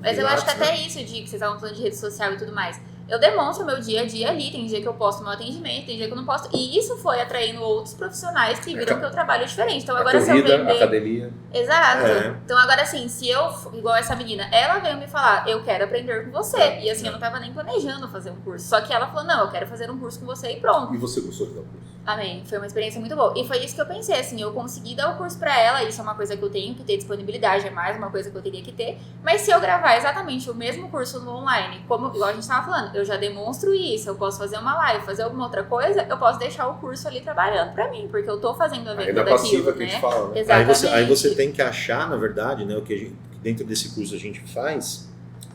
Mas eu acho que Pilates, até isso, de que vocês estavam falando de rede social e tudo mais. Eu demonstro meu dia a dia ali, tem dia que eu posto meu atendimento, tem dia que eu não posto. E isso foi atraindo outros profissionais que viram que eu trabalho diferente. Então agora se eu corrida, vender... academia. Exato. É. Então agora assim, se eu, igual essa menina, ela veio me falar, eu quero aprender com você. E assim, eu não tava nem planejando fazer um curso. Só que ela falou, não, eu quero fazer um curso com você e pronto. E você gostou de dar o curso? Amém. Foi uma experiência muito boa. E foi isso que eu pensei, assim, eu consegui dar o curso pra ela, isso é uma coisa que eu tenho que ter disponibilidade, é mais uma coisa que eu teria que ter. Mas se eu gravar exatamente o mesmo curso no online, como igual a gente tava falando, eu já demonstro isso, eu posso fazer uma live, fazer alguma outra coisa, eu posso deixar o curso ali trabalhando pra mim, porque eu tô fazendo a venda Ainda daquilo, passiva que a né? gente fala, né? Exatamente. Aí você tem que achar, na verdade, né? O que dentro desse curso a gente faz,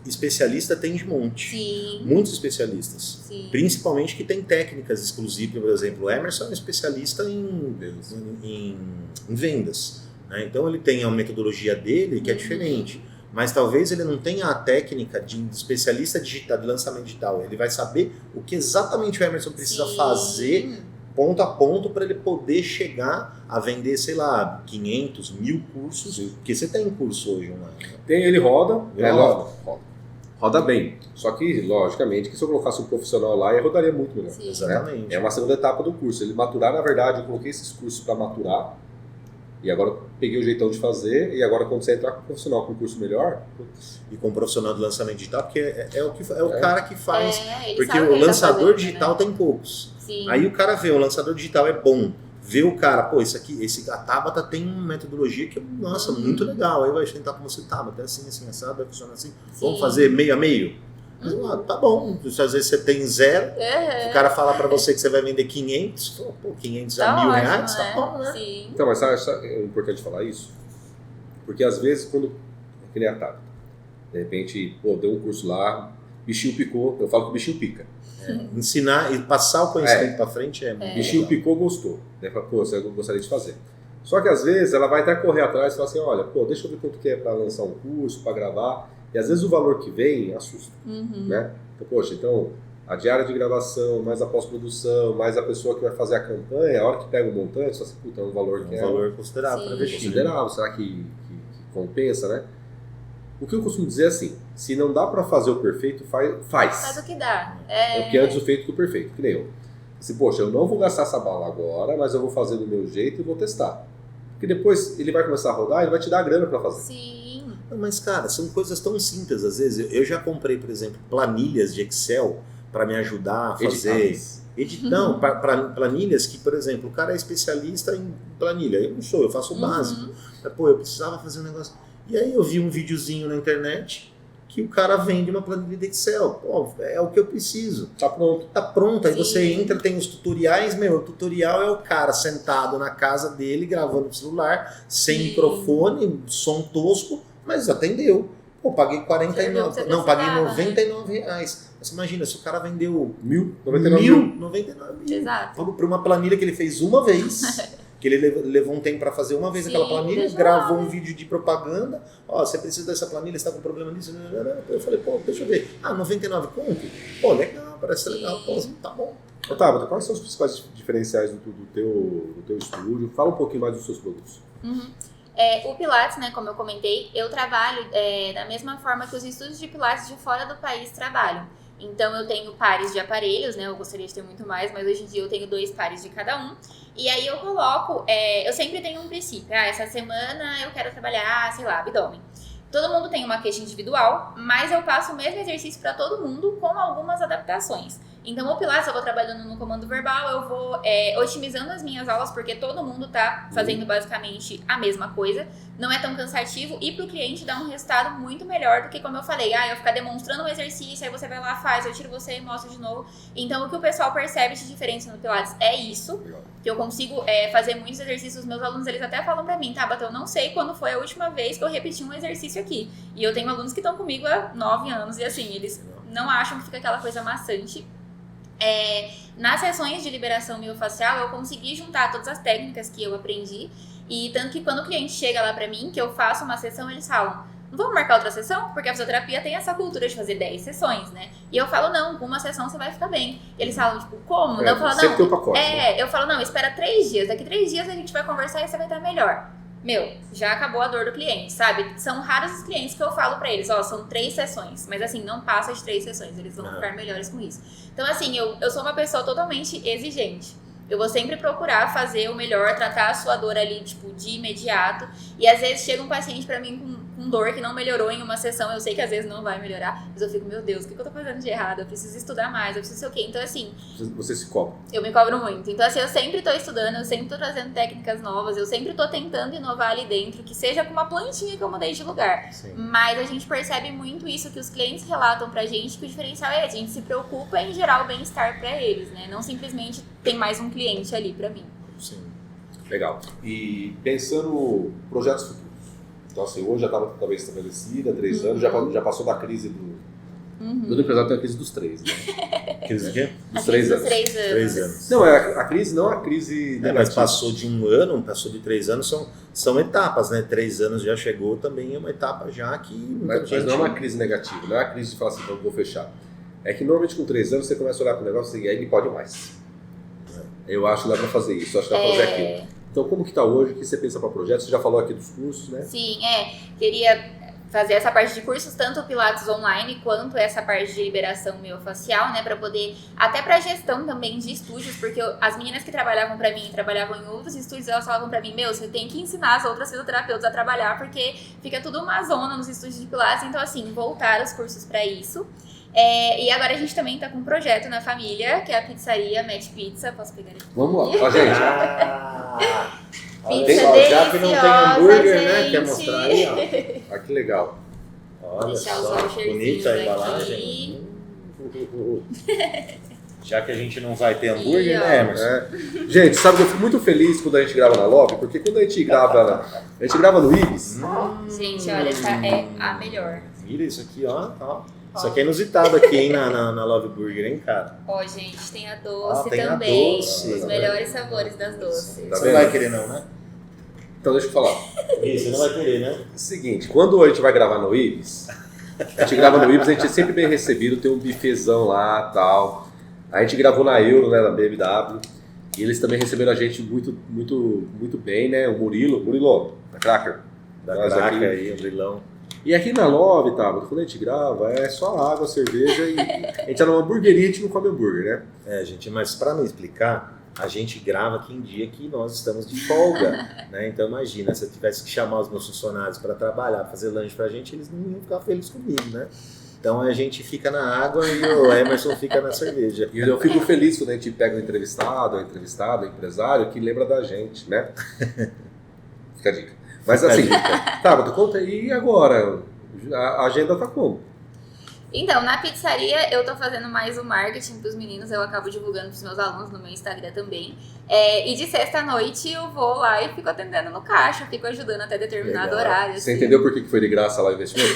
especialista tem de monte. Sim, Muitos especialistas. sim. Principalmente que tem técnicas exclusivas, por exemplo, o Emerson é um especialista em vendas. Né? Então ele tem a metodologia dele que é diferente. Mas talvez ele não tenha a técnica de especialista digital, de lançamento digital. Ele vai saber o que exatamente o Emerson precisa Sim. fazer ponto a ponto para ele poder chegar a vender, sei lá, 500, 1000 cursos. Porque você tem curso hoje online. Né? Tem, ele roda, Roda. roda bem. Só que, logicamente, que se eu colocasse um profissional lá, ele rodaria muito melhor. Sim. Exatamente. É uma segunda etapa do curso. Ele maturar, na verdade, eu coloquei esses cursos para maturar. E agora eu peguei o jeitão de fazer. E agora, quando você entrar com um profissional com um curso melhor... E com um profissional de lançamento digital, porque é o cara que faz. Ele Porque sabe o que ele tá lançador fazendo, digital né? tem poucos. Sim. Aí o cara vê, o lançador digital é bom. Vê o cara, pô, a Tabata tem uma metodologia que é, nossa, muito legal. Aí vai tentar com você, Tabata, é assim, assado, vai funcionar assim. Sim. Vamos fazer meio a meio? Tá bom, às vezes você tem 0, o cara fala pra você que você vai vender 500, pô, 500 a Tá R$1.000, ótimo, tá bom, né? Sim. Então, mas sabe, é importante falar isso? Porque às vezes, quando. Que nem a Tabata. De repente, pô, deu um curso lá, bichinho picou, eu falo que o bichinho pica. Ensinar e passar o conhecimento pra frente é muito Bichinho legal. picou, gostou. Né? Fala, pô, você gostaria de fazer. Só que às vezes ela vai até correr atrás e falar assim, olha, pô, deixa eu ver quanto que é para lançar um curso, para gravar. E às vezes o valor que vem assusta, né? Então, poxa, então a diária de gravação, mais a pós-produção, mais a pessoa que vai fazer a campanha, a hora que pega o montante, você fala assim, puta, é um valor que É um valor considerável Sim. para investir. considerável, será que compensa, né? O que eu costumo dizer é assim, se não dá para fazer o perfeito, Faz faz. o que dá. É porque antes o feito do perfeito, que nem eu. Assim, poxa, eu não vou gastar essa bala agora, mas eu vou fazer do meu jeito e vou testar. Porque depois ele vai começar a rodar, ele vai te dar a grana para fazer. Sim. Não, mas, cara, são coisas tão simples às vezes. Eu já comprei, por exemplo, planilhas de Excel para me ajudar a fazer. Não, planilhas que, por exemplo, o cara é especialista em planilha. Eu não sou, eu faço o básico. Mas, pô, eu precisava fazer um negócio. E aí eu vi um videozinho na internet que o cara vende uma planilha de Excel. Pô, é o que eu preciso. Tá pronto. Tá pronto, aí Sim. você entra, tem os tutoriais, o tutorial é o cara sentado na casa dele, gravando no celular, sem Sim. microfone, som tosco, mas atendeu. Pô, paguei Serviu o que 49, você não, paguei precisava, né? R$99. Mas imagina, se o cara vendeu 1.099. 1.099 Exato. para uma planilha que ele fez uma vez, que ele levou um tempo para fazer uma vez Sim, aquela planilha, deixa gravou lá, um vídeo de propaganda, ó, você precisa dessa planilha, você está com problema nisso, eu falei, pô, deixa eu ver, 99 conto? Pô, legal, parece legal, pô, tá bom. Otávio, quais são os principais diferenciais do teu estúdio? Fala um pouquinho mais dos seus produtos. O Pilates, né, como eu comentei, eu trabalho da mesma forma que os estúdios de Pilates de fora do país trabalham. Então eu tenho pares de aparelhos, né, eu gostaria de ter muito mais, mas hoje em dia eu tenho 2 pares de cada um. E aí eu coloco, eu sempre tenho um princípio, essa semana eu quero trabalhar, sei lá, abdômen. Todo mundo tem uma queixa individual, mas eu passo o mesmo exercício para todo mundo com algumas adaptações. Então, o Pilates eu vou trabalhando no comando verbal, eu vou otimizando as minhas aulas, porque todo mundo tá fazendo basicamente a mesma coisa. Não é tão cansativo e pro cliente dá um resultado muito melhor do que, como eu falei, eu ficar demonstrando um exercício, aí você vai lá, faz, eu tiro você e mostro de novo. Então, o que o pessoal percebe de diferença no Pilates é isso, que eu consigo fazer muitos exercícios. Os meus alunos, eles até falam pra mim, Tabata, eu não sei quando foi a última vez que eu repeti um exercício aqui. E eu tenho alunos que estão comigo há 9 anos e assim, eles não acham que fica aquela coisa maçante. Nas sessões de liberação miofascial, eu consegui juntar todas as técnicas que eu aprendi. E tanto que quando o cliente chega lá pra mim, que eu faço uma sessão, eles falam, não vamos marcar outra sessão? Porque a fisioterapia tem essa cultura de fazer 10 sessões, né? E eu falo, não, com uma sessão você vai ficar bem. E eles falam, tipo, como? Eu falo, sempre tem um pacote, né? Eu falo, não, espera 3 dias. Daqui 3 dias a gente vai conversar e você vai estar melhor. Meu, já acabou a dor do cliente, sabe? São raros os clientes que eu falo pra eles, são 3 sessões. Mas assim, não passa de 3 sessões, eles vão ficar melhores com isso. Então assim, eu sou uma pessoa totalmente exigente. Eu vou sempre procurar fazer o melhor, tratar a sua dor ali, tipo, de imediato. E às vezes chega um paciente pra mim com dor que não melhorou em uma sessão. Eu sei que às vezes não vai melhorar, mas eu fico, meu Deus, o que eu tô fazendo de errado? Eu preciso estudar mais, eu preciso sei o quê. Então assim, Você se cobra. eu me cobro muito. Então assim, eu sempre tô estudando, eu sempre tô trazendo técnicas novas, eu sempre tô tentando inovar ali dentro, que seja com uma plantinha que eu mudei de lugar. Sim. Mas a gente percebe muito isso que os clientes relatam pra gente, que o diferencial é esse. A gente se preocupa em gerar o bem-estar pra eles, né? Não simplesmente tem mais um cliente ali pra mim. Sim. Legal. E pensando projetos futuros. Então assim, hoje já estava talvez estabelecida, 3 anos, já passou da crise do... Todo empresário tem a crise dos 3, né? Crise de quê? Dos A 3 crise anos. dos 3 anos. 3 anos. Não, a crise não é a crise Mas negativa. passou de 1 ano, passou de 3 anos, são etapas, né? 3 anos já chegou também, é uma etapa já que muita Mas gente... não é uma crise negativa, não é a crise de falar assim, então vou fechar. É que normalmente com 3 anos você começa a olhar para o negócio e aí ele pode mais. Eu acho que dá para fazer isso, eu acho que dá para fazer aquilo. Então como que está hoje, o que você pensa para projetos? Você já falou aqui dos cursos, né? Sim, queria fazer essa parte de cursos, tanto o Pilates online quanto essa parte de liberação miofascial, né, para poder, até para gestão também de estúdios, porque as meninas que trabalhavam para mim, trabalhavam em outros estúdios, elas falavam para mim, você tem que ensinar as outras fisioterapeutas a trabalhar, porque fica tudo uma zona nos estúdios de Pilates, então assim, voltar os cursos para isso. E agora a gente também tá com um projeto na família, que é a pizzaria Match Pizza, posso pegar aqui? Vamos lá, gente. Pizza Já que não tem hambúrguer, né? gente. Quer mostrar aí, ó. Que legal. Olha Deixar os só, voucherzinhos bonita a aqui. embalagem. Já que a gente não vai ter hambúrguer, né, Emerson? Gente, sabe que eu fico muito feliz quando a gente grava na Love, porque quando a gente grava no Ibis. Gente, olha, essa é a melhor. Mira isso aqui, ó. Isso aqui é inusitado aqui, hein, na Love Burger, hein, cara? Ó, gente, tem a doce tem a também. doce. Os melhores sabores das doces. Tá Você vendo? não vai querer não, né? Então deixa eu falar. Isso, você não vai querer, né? Seguinte, quando a gente vai gravar no Ibis, a gente é sempre bem recebido, tem um bifezão lá e tal. A gente gravou na Euro, né, na BMW, e eles também receberam a gente muito, muito, muito bem, né? O Murilo, da Cracker. Da Nós Cracker aqui. aí, um brilhão. E aqui na Love, tá, quando a gente grava, é só água, cerveja e a gente tá numa hamburgueria, a gente não come hambúrguer, né? Gente, mas para me explicar, a gente grava aqui em dia que nós estamos de folga, né? Então imagina, se eu tivesse que chamar os meus funcionários para trabalhar, fazer lanche pra gente, eles não iam ficar felizes comigo, né? Então a gente fica na água e o Emerson fica na cerveja. E eu fico feliz quando a gente pega um entrevistado, um empresário que lembra da gente, né? Fica a dica. Mas assim, tá, conta aí, e agora? A agenda tá como? Então, na pizzaria eu tô fazendo mais o marketing pros meninos, eu acabo divulgando pros meus alunos no meu Instagram também. E de sexta à noite eu vou lá e fico atendendo no caixa, fico ajudando até determinado horário. Você assim. entendeu por que foi de graça lá o investimento?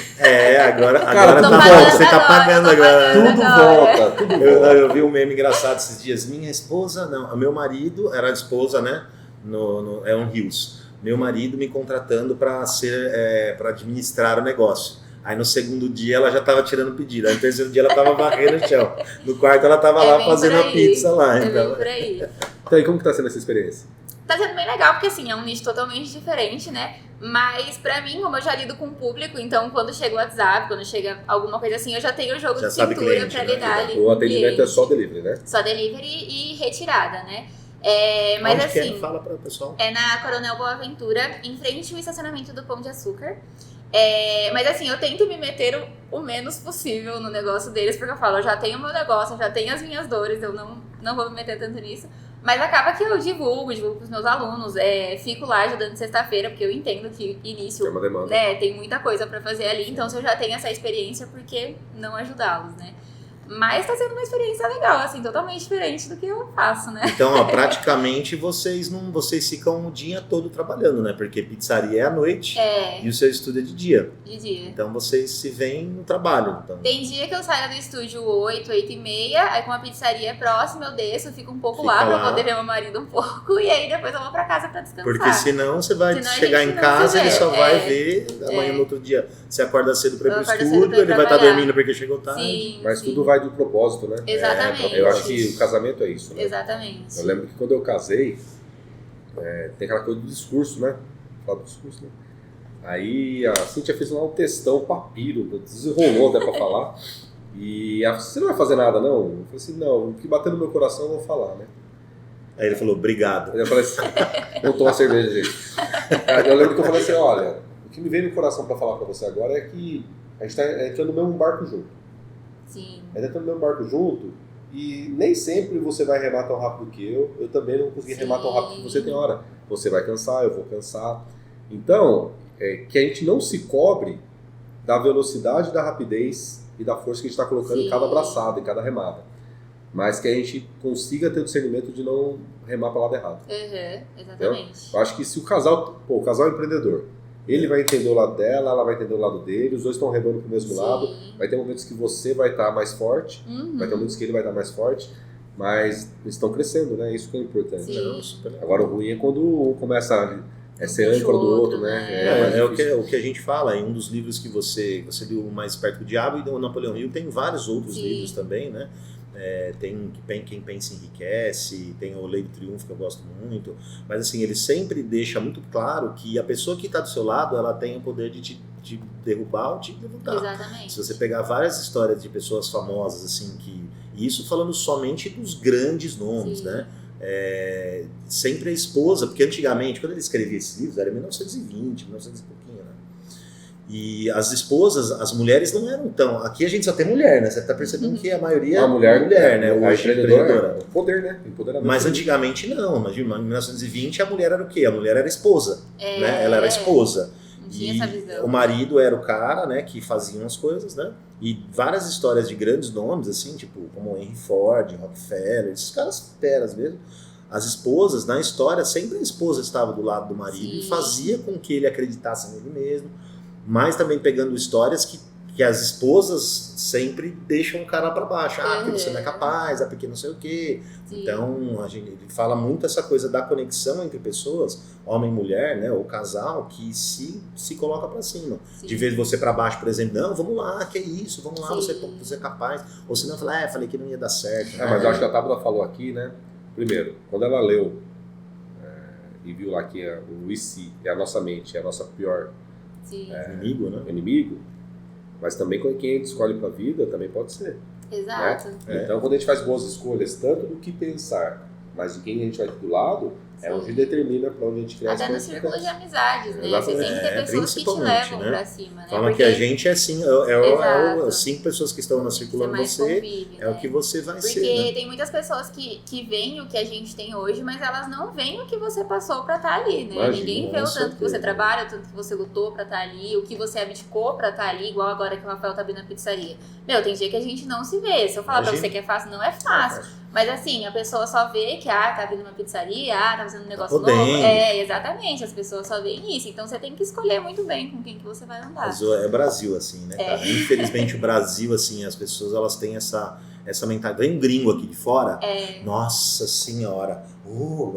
Agora Cara, tudo tô volta, pagando você tá pagando agora. Tudo volta, tudo volta. Eu vi um meme engraçado esses dias. Minha esposa, não, meu marido, era a esposa, né? É um Rios. Meu marido me contratando para administrar o negócio. Aí no segundo dia ela já estava tirando pedido. Aí no terceiro dia ela estava varrendo o chão. No quarto ela estava lá fazendo a pizza lá. Então. Por aí. Então, e como que tá sendo essa experiência? Tá sendo bem legal, porque assim, é um nicho totalmente diferente, né? Mas pra mim, como eu já lido com o público, então quando chega o WhatsApp, quando chega alguma coisa assim, eu já tenho o jogo Já de sabe cintura cliente, pra né? lidar ali. O com atendimento cliente. é só delivery, né? Só delivery e retirada, né? Mas Onde assim, que é? Fala para o pessoal. é na Coronel Boaventura, em frente ao estacionamento do Pão de Açúcar. Mas assim, eu tento me meter o menos possível no negócio deles, porque eu falo, eu já tenho o meu negócio, eu já tenho as minhas dores, eu não vou me meter tanto nisso. Mas acaba que eu divulgo pros meus alunos, fico lá ajudando sexta-feira, porque eu entendo que início, É uma demanda. né, tem muita coisa pra fazer ali, então se eu já tenho essa experiência, por que não ajudá-los, né? Mas tá sendo uma experiência legal, assim, totalmente diferente do que eu faço, né? Então, ó, praticamente vocês ficam o dia todo trabalhando, né? Porque pizzaria é à noite e o seu estúdio é de dia. De dia. Então vocês se veem no trabalho. Então. Tem dia que eu saio do estúdio 8, 8h30, aí com a pizzaria próxima eu desço, eu fico um pouco Fica lá pra lá. poder ver meu marido um pouco, e aí depois eu vou pra casa pra descansar. Porque senão você vai Senão a chegar gente em não casa, se ele vê. só vai ver amanhã no outro dia. Você acorda cedo pra ir Eu pro acordo cedo estúdio, pra ir ele vai estar trabalhar. dormindo porque chegou tarde. Sim, Mas sim. tudo vai do propósito, né? Exatamente. Eu acho que o casamento é isso, né? Exatamente. Eu lembro que quando eu casei, tem aquela coisa do discurso, né? Fala do discurso, né? Aí a Cíntia fez lá um textão, papiro, desenrolou até pra falar. E ela falou, você não vai fazer nada, não? Eu falei assim, não, o que bater no meu coração eu vou falar, né? Aí ele falou, obrigado. Aí eu falei assim, vamos tomar cerveja, gente. Eu lembro que eu falei assim, olha, o que me veio no coração pra falar pra você agora é que a gente tá entrando no mesmo barco junto. Sim. A gente tá no mesmo barco junto e nem sempre você vai remar tão rápido que eu também não consegui remar tão rápido que você tem hora. Você vai cansar, eu vou cansar. Então, que a gente não se cobre da velocidade, da rapidez e da força que a gente está colocando em cada abraçada, em cada remada. Mas que a gente consiga ter o discernimento de não remar para o lado errado. Exatamente. Eu acho que se o casal é empreendedor, ele vai entender o lado dela, ela vai entender o lado dele, os dois estão remando para o mesmo lado. Vai ter momentos que você vai estar mais forte, vai ter momentos que ele vai estar mais forte, mas eles estão crescendo, né? Isso que é importante. Não, super legal. Agora o ruim é quando um começa a ser âncora do outro, né? O que a gente fala em um dos livros que você viu Mais Perto do Diabo, e o Napoleão Hill tem vários outros livros também, né? Tem Quem Pensa Enriquece, tem o Lei do Triunfo, que eu gosto muito, mas assim, ele sempre deixa muito claro que a pessoa que está do seu lado, ela tem o poder de te derrubar ou te levantar. Exatamente. Se você pegar várias histórias de pessoas famosas, assim, e isso falando somente dos grandes nomes, né? Sempre a esposa, porque antigamente, quando ele escrevia esses livros, era 1920, 1900 e pouquinho, né? E as esposas, as mulheres não eram tão... Aqui a gente só tem mulher, né? Você tá percebendo que a maioria a mulher, né? A Hoje, empreendedora. Poder, né? Empoderamento. Mas antigamente não. Imagina, em 1920 a mulher era o quê? A mulher era esposa, né? Ela era esposa. Não tinha essa visão. O marido era o cara, né, que fazia as coisas, né? E várias histórias de grandes nomes, assim, tipo, como Henry Ford, Rockefeller, esses caras feras mesmo. As esposas, na história, sempre a esposa estava do lado do marido e fazia com que ele acreditasse nele mesmo. Mas também pegando histórias que as esposas sempre deixam o cara para baixo. Ah, porque você não é capaz, ah, porque não sei o quê. Sim. Então, ele fala muito essa coisa da conexão entre pessoas, homem e mulher, né, ou casal, que se coloca para cima. Sim. De vez você para baixo, por exemplo, não, vamos lá, que é isso, vamos lá, você é capaz. Ou se não, fala, falei que não ia dar certo. Mas eu acho que a Tabata falou aqui, né, primeiro, quando ela leu e viu lá que o IC é a nossa mente, é a nossa pior inimigo, né? Inimigo, mas também quem a gente escolhe para a vida também pode ser. Exato. Né? Então, quando a gente faz boas escolhas, tanto do que pensar, mas de quem a gente vai do lado, é onde determina para onde a gente cresce. Até no círculo de amizades, né? Exatamente. Você tem que ter pessoas que te levam pra cima, né? Fala que a gente é assim, as 5 pessoas que estão na circulando você, convive, é o que você vai ser. Porque tem muitas pessoas que veem o que a gente tem hoje, mas elas não veem o que você passou pra estar ali, né? Imagina, ninguém vê o tanto que você trabalha, o tanto que você lutou pra estar ali, o que você abdicou pra estar ali, igual agora que o Rafael tá abrindo a pizzaria. Meu, tem dia que a gente não se vê. Se eu falar pra você que é fácil, não é fácil. Mas assim, a pessoa só vê que, tá abrindo uma pizzaria, tá fazendo um negócio novo. Exatamente, as pessoas só veem isso. Então você tem que escolher muito bem com quem que você vai andar. Mas é Brasil, assim, né, cara? Infelizmente o Brasil, assim, as pessoas, elas têm essa mentalidade. Vem um gringo aqui de fora, nossa senhora,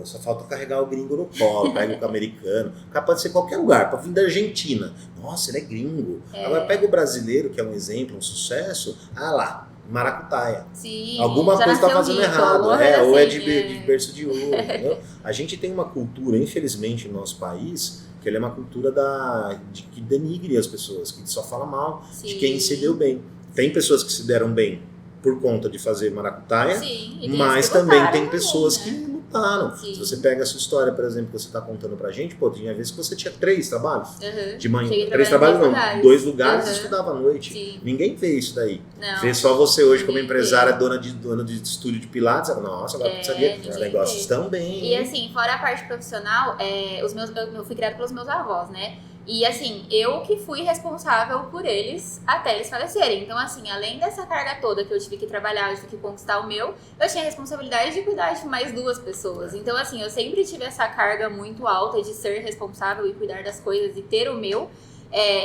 só falta carregar o gringo no colo, pega o americano. O cara pode ser qualquer lugar, pode vir da Argentina. Nossa, ele é gringo. Agora pega o brasileiro, que é um exemplo, um sucesso, lá. Maracutaia. Sim, alguma coisa está fazendo errado. Ou assim, é de berço de ouro. Entendeu? A gente tem uma cultura, infelizmente, no nosso país, que ela é uma cultura que denigre as pessoas, que só fala mal de quem se deu bem. Tem pessoas que se deram bem por conta de fazer maracutaia, mas também tem pessoas que lutaram. Sim. Se você pega a sua história, por exemplo, que você está contando pra gente, tinha vezes que você tinha 3 trabalhos de manhã. 3 trabalhos não, 2 lugares e estudava à noite. Sim. Ninguém vê isso daí. Não. Vê só você hoje como empresária, dona de estúdio de pilates, nossa, agora pizzaria, os negócios estão bem. E assim, fora a parte profissional, eu fui criada pelos meus avós, né? E assim, eu que fui responsável por eles até eles falecerem. Então assim, além dessa carga toda que eu tive que trabalhar, eu tive que conquistar o meu, eu tinha a responsabilidade de cuidar de mais 2 pessoas. Então assim, eu sempre tive essa carga muito alta de ser responsável e cuidar das coisas e ter o meu.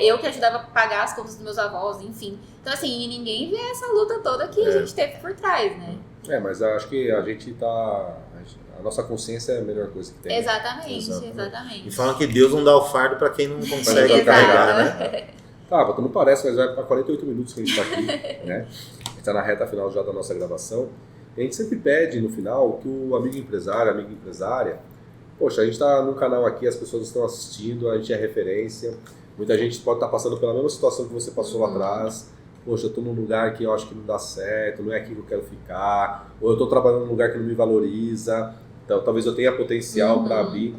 Eu que ajudava a pagar as contas dos meus avós, enfim. Então assim, e ninguém vê essa luta toda que a gente teve por trás, né? Mas acho que a gente tá... A nossa consciência é a melhor coisa que tem. Exatamente. E falam que Deus não dá o fardo para quem não consegue carregar, né? Não parece, mas vai para 48 minutos que a gente está aqui, né? A gente está na reta final já da nossa gravação. E a gente sempre pede no final que o amigo empresário, amiga empresária, poxa, a gente está no canal aqui, as pessoas estão assistindo, a gente é referência. Muita gente pode estar passando pela mesma situação que você passou lá atrás. Poxa, eu estou num lugar que eu acho que não dá certo, não é aqui que eu quero ficar, ou eu estou trabalhando num lugar que não me valoriza, então talvez eu tenha potencial para abrir.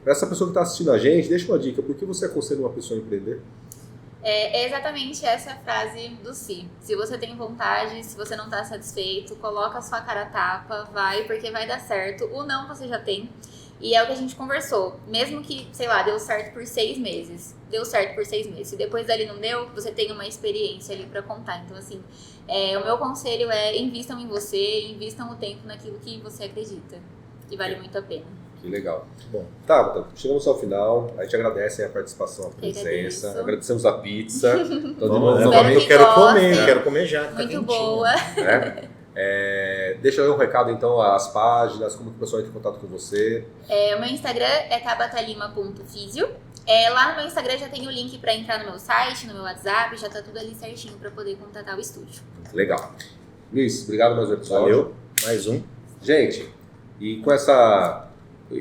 Para essa pessoa que está assistindo a gente, deixa uma dica, por que você aconselha uma pessoa a empreender? É exatamente essa frase do Si. Se você tem vontade, se você não está satisfeito, coloca a sua cara a tapa, vai, porque vai dar certo. O não você já tem. E é o que a gente conversou. Mesmo que, sei lá, deu certo por 6 meses. Deu certo por 6 meses. Se depois dali não deu, você tem uma experiência ali pra contar. Então, assim, o meu conselho é invistam em você, invistam o tempo naquilo que você acredita. Que vale muito a pena. Que legal. Bom, tá, chegamos ao final. A gente agradece a participação, a presença. Agradecemos a pizza. Então, de novo, novamente, eu quero comer já. Muito boa. Deixa aí um recado, então, as páginas, como que o pessoal entra em contato com você. O meu Instagram é tabatalima.fisio. Lá no meu Instagram já tem o link para entrar no meu site, no meu WhatsApp, já tá tudo ali certinho para poder contatar o estúdio. Legal. Luiz, obrigado mais um episódio. Valeu, mais um. Gente, e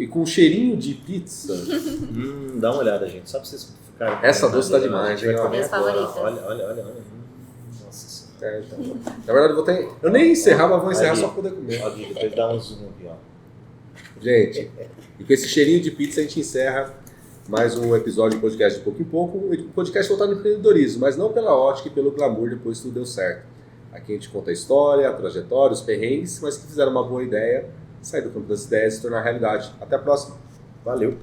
com um cheirinho de pizza. Dá uma olhada, gente, só pra vocês ficarem... Essa doce tá demais, hein? Minhas favoritas. Olha. Nossa senhora. Na verdade, eu nem ia encerrar, mas vou encerrar só pra poder comer. Depois dá um zoom aqui, ó. Gente, e com esse cheirinho de pizza a gente encerra mais um episódio de podcast de pouco em pouco. Um podcast voltado no empreendedorismo, mas não pela ótica e pelo glamour depois que tudo deu certo. Aqui a gente conta a história, a trajetória, os perrengues, mas que fizeram uma boa ideia, sair do campo das ideias e se tornar realidade. Até a próxima. Valeu!